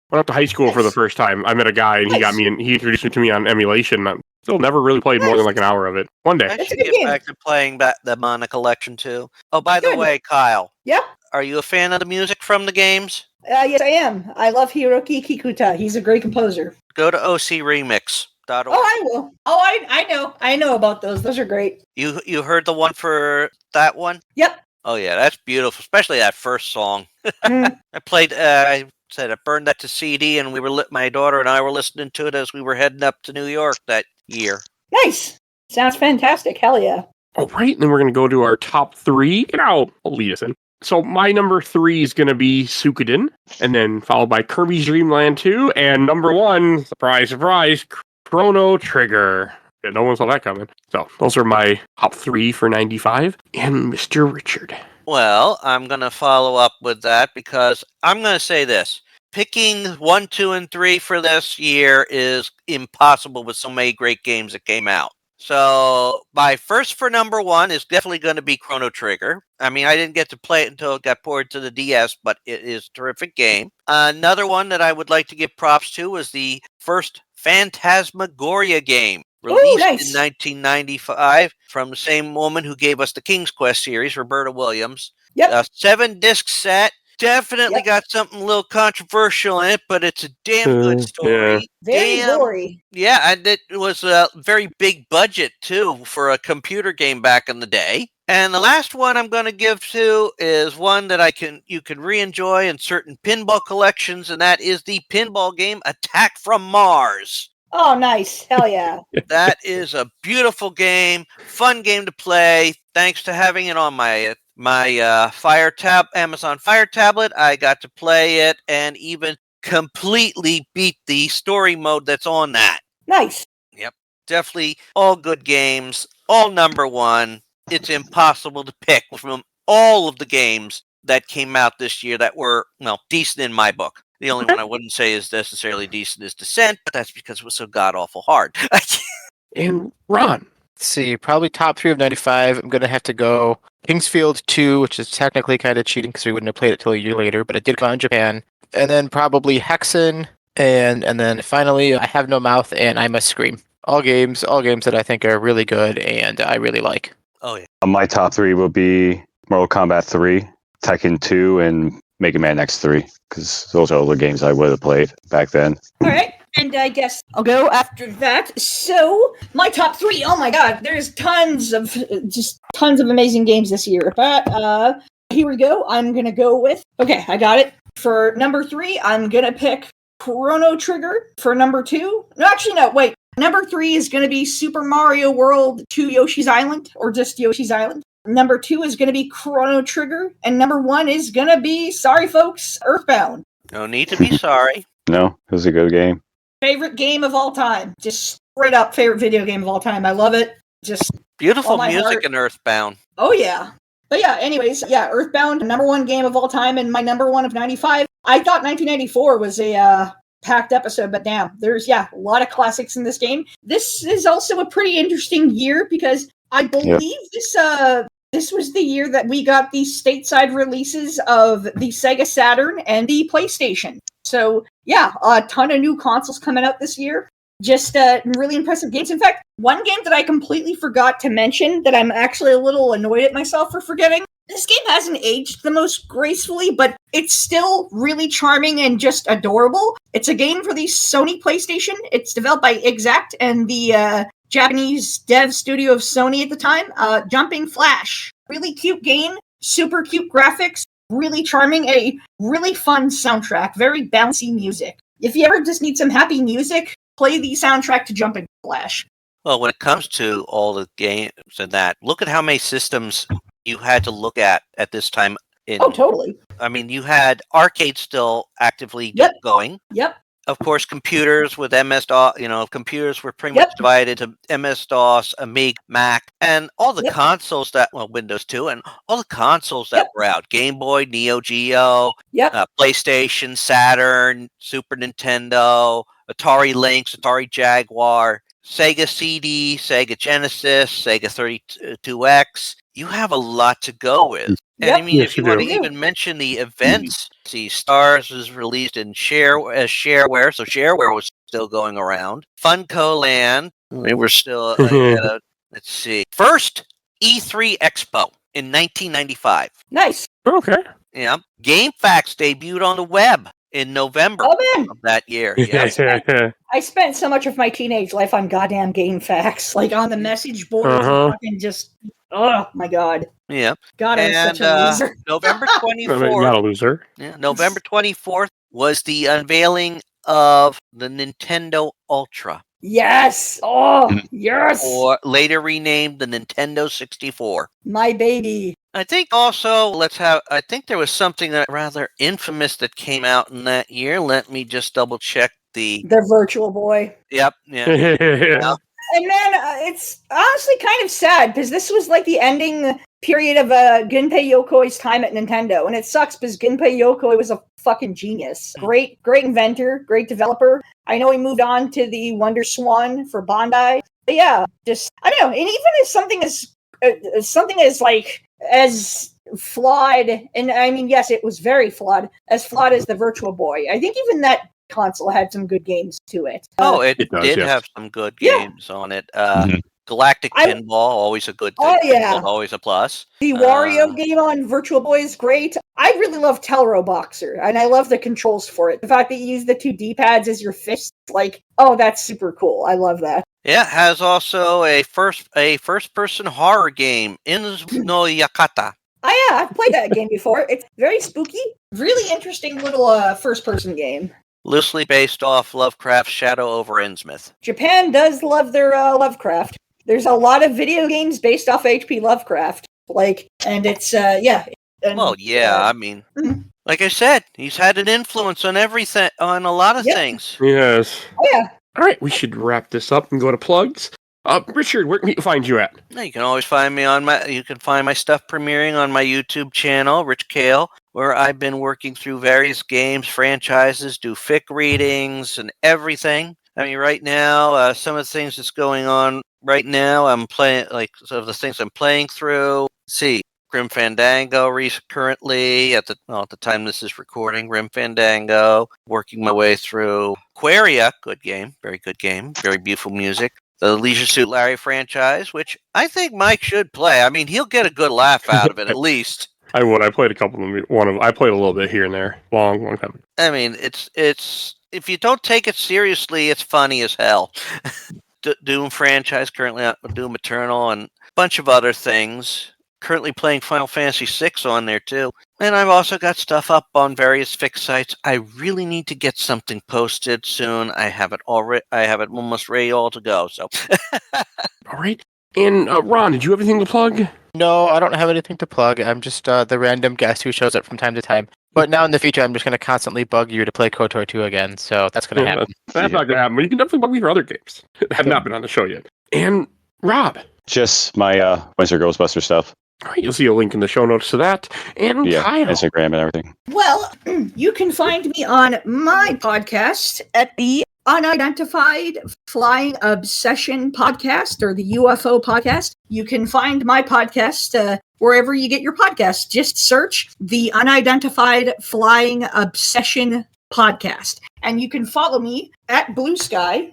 Went up to high school for the first time. I met a guy and he introduced it to me on emulation. I still never really played more than like an hour of it. One day. I That's should a good get game. back to playing the Mana collection too. Oh, by the Good. way, Kyle, Yep. are you a fan of the music from the games? Yes, I am. I love Hiroki Kikuta. He's a great composer. Go to ocremix.org. Oh, I will. Oh, I know. I know about those. Those are great. You heard the one for that one? Yep. Oh yeah, that's beautiful, especially that first song. Mm. I burned that to CD, and my daughter and I were listening to it as we were heading up to New York that year. Nice. Sounds fantastic. Hell yeah. All right, and then we're going to go to our top three. And I'll lead us in. So my number 3 is going to be Suikoden, and then followed by Kirby's Dream Land 2, and number 1, surprise, surprise, Chrono Trigger. Yeah, no one saw that coming. So those are my top 3 for 95. And Mr. Richard. Well, I'm going to follow up with that because I'm going to say this. Picking 1, 2, and 3 for this year is impossible with so many great games that came out. So my first for number 1 is definitely going to be Chrono Trigger. I mean, I didn't get to play it until it got ported to the DS, but it is a terrific game. Another one that I would like to give props to was the first Phantasmagoria game, released nice. in 1995 from the same woman who gave us the King's Quest series, Roberta Williams. Yep. A 7-disc set Definitely got something a little controversial in it, but it's a damn good story. Very gory. Yeah, and it was a very big budget, too, for a computer game back in the day. And the last one I'm going to give to is one that you can re-enjoy in certain pinball collections, and that is the pinball game Attack from Mars. Oh, nice. Hell yeah. That is a beautiful game, fun game to play. Thanks to having it on my Amazon Fire tablet, I got to play it and even completely beat the story mode that's on that. Nice. Yep. Definitely all good games, all number one. It's impossible to pick from all of the games that came out this year that were, decent in my book. The only one I wouldn't say is necessarily decent is Descent, but that's because it was so god-awful hard. And Ron. Let's see, probably top 3 of 95. I'm going to have to go Kingsfield 2, which is technically kind of cheating because we wouldn't have played it till a year later, but it did come out in Japan. And then probably Hexen, and then finally I Have No Mouth and I Must Scream. All games that I think are really good and I really like. Oh, yeah. My top 3 will be Mortal Kombat 3, Tekken 2, and Mega Man X3, because those are all the games I would have played back then. All right. And I guess I'll go after that. So, my top 3, oh my god, there's tons of amazing games this year. But here we go. I'm going to go with, okay, I got it. For number 3, I'm going to pick Chrono Trigger. For number 2, wait. Number 3 is going to be Super Mario World 2 Yoshi's Island, or just Yoshi's Island. Number 2 is going to be Chrono Trigger. And number 1 is going to be, sorry folks, Earthbound. No need to be sorry. No, it was a good game. Favorite game of all time. Just straight up favorite video game of all time. I love it. Just beautiful music in Earthbound. Oh, yeah. But yeah, anyways, Earthbound, number 1 game of all time and my number 1 of 95. I thought 1994 was a packed episode, but damn, there's, a lot of classics in this game. This is also a pretty interesting year because I believe this was the year that we got the stateside releases of the Sega Saturn and the PlayStation. So, a ton of new consoles coming out this year. Just really impressive games. In fact, one game that I completely forgot to mention that I'm actually a little annoyed at myself for forgetting. This game hasn't aged the most gracefully, but it's still really charming and just adorable. It's a game for the Sony PlayStation. It's developed by Exact and the Japanese dev studio of Sony at the time. Jumping Flash. Really cute game. Super cute graphics. Really charming. A really fun soundtrack. Very bouncy music. If you ever just need some happy music, play the soundtrack to Jumping Flash. Well, when it comes to all the games and that, look at how many systems you had to look at this time. Oh, totally. I mean, you had arcades still actively going. Yep. Of course, computers with MS-DOS, computers were pretty much divided to MS-DOS, Amiga, Mac, and all the consoles Windows 2, and all the consoles that were out. Game Boy, Neo Geo, PlayStation, Saturn, Super Nintendo, Atari Lynx, Atari Jaguar, Sega CD, Sega Genesis, Sega 32X. You have a lot to go with. And I mean, if you want to even mention the events, see, Stars was released in shareware, so shareware was still going around. Funko Land, we were still, let's see, first E3 Expo in 1995. Nice. Okay. Yeah. GameFAQs debuted on the web in November of that year. Yeah. I spent so much of my teenage life on goddamn GameFAQs, like on the message boards and fucking just, oh my god. Yeah. God, I'm such a loser. November 24th. Not a loser. Yeah, November 24th was the unveiling of the Nintendo Ultra. Yes. Oh, yes. Or later renamed the Nintendo 64. My baby. I think also, I think there was something that rather infamous that came out in that year. Let me just double check the Virtual Boy. Yep. Yeah. And then it's honestly kind of sad because this was like the ending period of Gunpei Yokoi's time at Nintendo. And it sucks because Gunpei Yokoi was a fucking genius. Great inventor, great developer. I know he moved on to the Wonder Swan for Bandai. But yeah, just, I don't know. And even as something as flawed, and I mean, yes, it was very flawed as the Virtual Boy. I think even that console had some good games to it. It did have some good games on it. Galactic Pinball, always a good thing. Oh, yeah. Pinball, always a plus. The Wario game on Virtual Boy is great. I really love Telro Boxer, and I love the controls for it. The fact that you use the 2 D-pads as your fists, that's super cool. I love that. Yeah, it has also a first-person horror game, Inzu no Yakata. Oh yeah, I've played that game before. It's very spooky. Really interesting little first-person game. Loosely based off Lovecraft's Shadow over Innsmouth. Japan does love their Lovecraft. There's a lot of video games based off H.P. Lovecraft. And it's, yeah. And, I mean, like I said, he's had an influence on everything, on a lot of things. Yes. Oh, yeah. All right, we should wrap this up and go to plugs. Richard, where can we find you at? You can always find me you can find my stuff premiering on my YouTube channel, Rich Kale, where I've been working through various games, franchises, do fic readings, and everything. I mean, right now, some of the things that's going on right now, I'm playing, some of the things I'm playing through. Let's see, Grim Fandango currently, at the time this is recording, Grim Fandango, working my way through Aquaria, good game, very beautiful music. The Leisure Suit Larry franchise, which I think Mike should play. I mean, he'll get a good laugh out of it, at least. I would. I played a couple of them. I played a little bit here and there. Long time. I mean, it's if you don't take it seriously, it's funny as hell. Doom franchise, currently Doom Eternal, and a bunch of other things. Currently playing Final Fantasy VI on there, too. And I've also got stuff up on various fic sites. I really need to get something posted soon. I have it almost ready all to go. So, all right. And Ron, did you have anything to plug? No, I don't have anything to plug. I'm just the random guest who shows up from time to time. But now in the future, I'm just going to constantly bug you to play KOTOR 2 again. So that's going to happen. That's not going to happen. But you can definitely bug me for other games that have not been on the show yet. And Rob. Just my Winter Ghostbuster stuff. All right, you'll see a link in the show notes to that. And Kyle. Instagram and everything. Well, you can find me on my podcast at the Unidentified Flying Obsession Podcast, or the UFO Podcast. You can find my podcast wherever you get your podcasts. Just search the Unidentified Flying Obsession Podcast. And you can follow me at Blue Sky.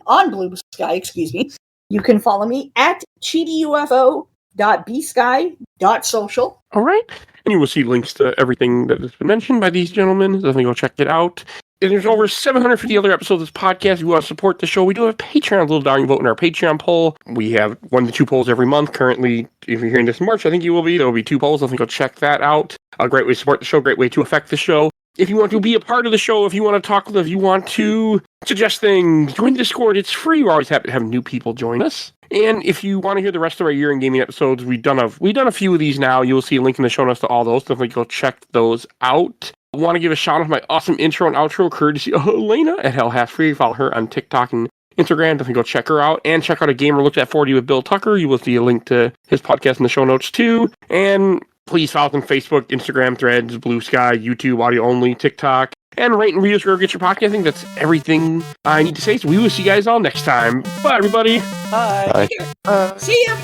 You can follow me at cheatyufo.bsky.social. All right. And you will see links to everything that has been mentioned by these gentlemen. Definitely go check it out. And there's over 750 other episodes of this podcast. If you want to support the show, we do have Patreon, a little down. You vote in our Patreon poll. We have 1 to 2 polls every month. Currently, if you're hearing this in March, I think you will be. There will be 2 polls. I think go check that out. A great way to support the show, great way to affect the show. If you want to be a part of the show, if you want to talk with us, if you want to suggest things, join the Discord. It's free. We're always happy to have new people join us. And if you want to hear the rest of our year in gaming episodes, we've done a few of these now. You'll see a link in the show notes to all those. Definitely go check those out. I want to give a shout out to my awesome intro and outro courtesy of Elena at Hell Half Free. Follow her on TikTok and Instagram. Definitely go check her out. And check out A Gamer Looked At 40 with Bill Tucker. You will see a link to his podcast in the show notes too. And please follow us on Facebook, Instagram, Threads, Blue Sky, YouTube, audio only, TikTok, and rate and review us wherever you get your podcast. I think that's everything I need to say. So we will see you guys all next time. Bye, everybody. Bye. See ya.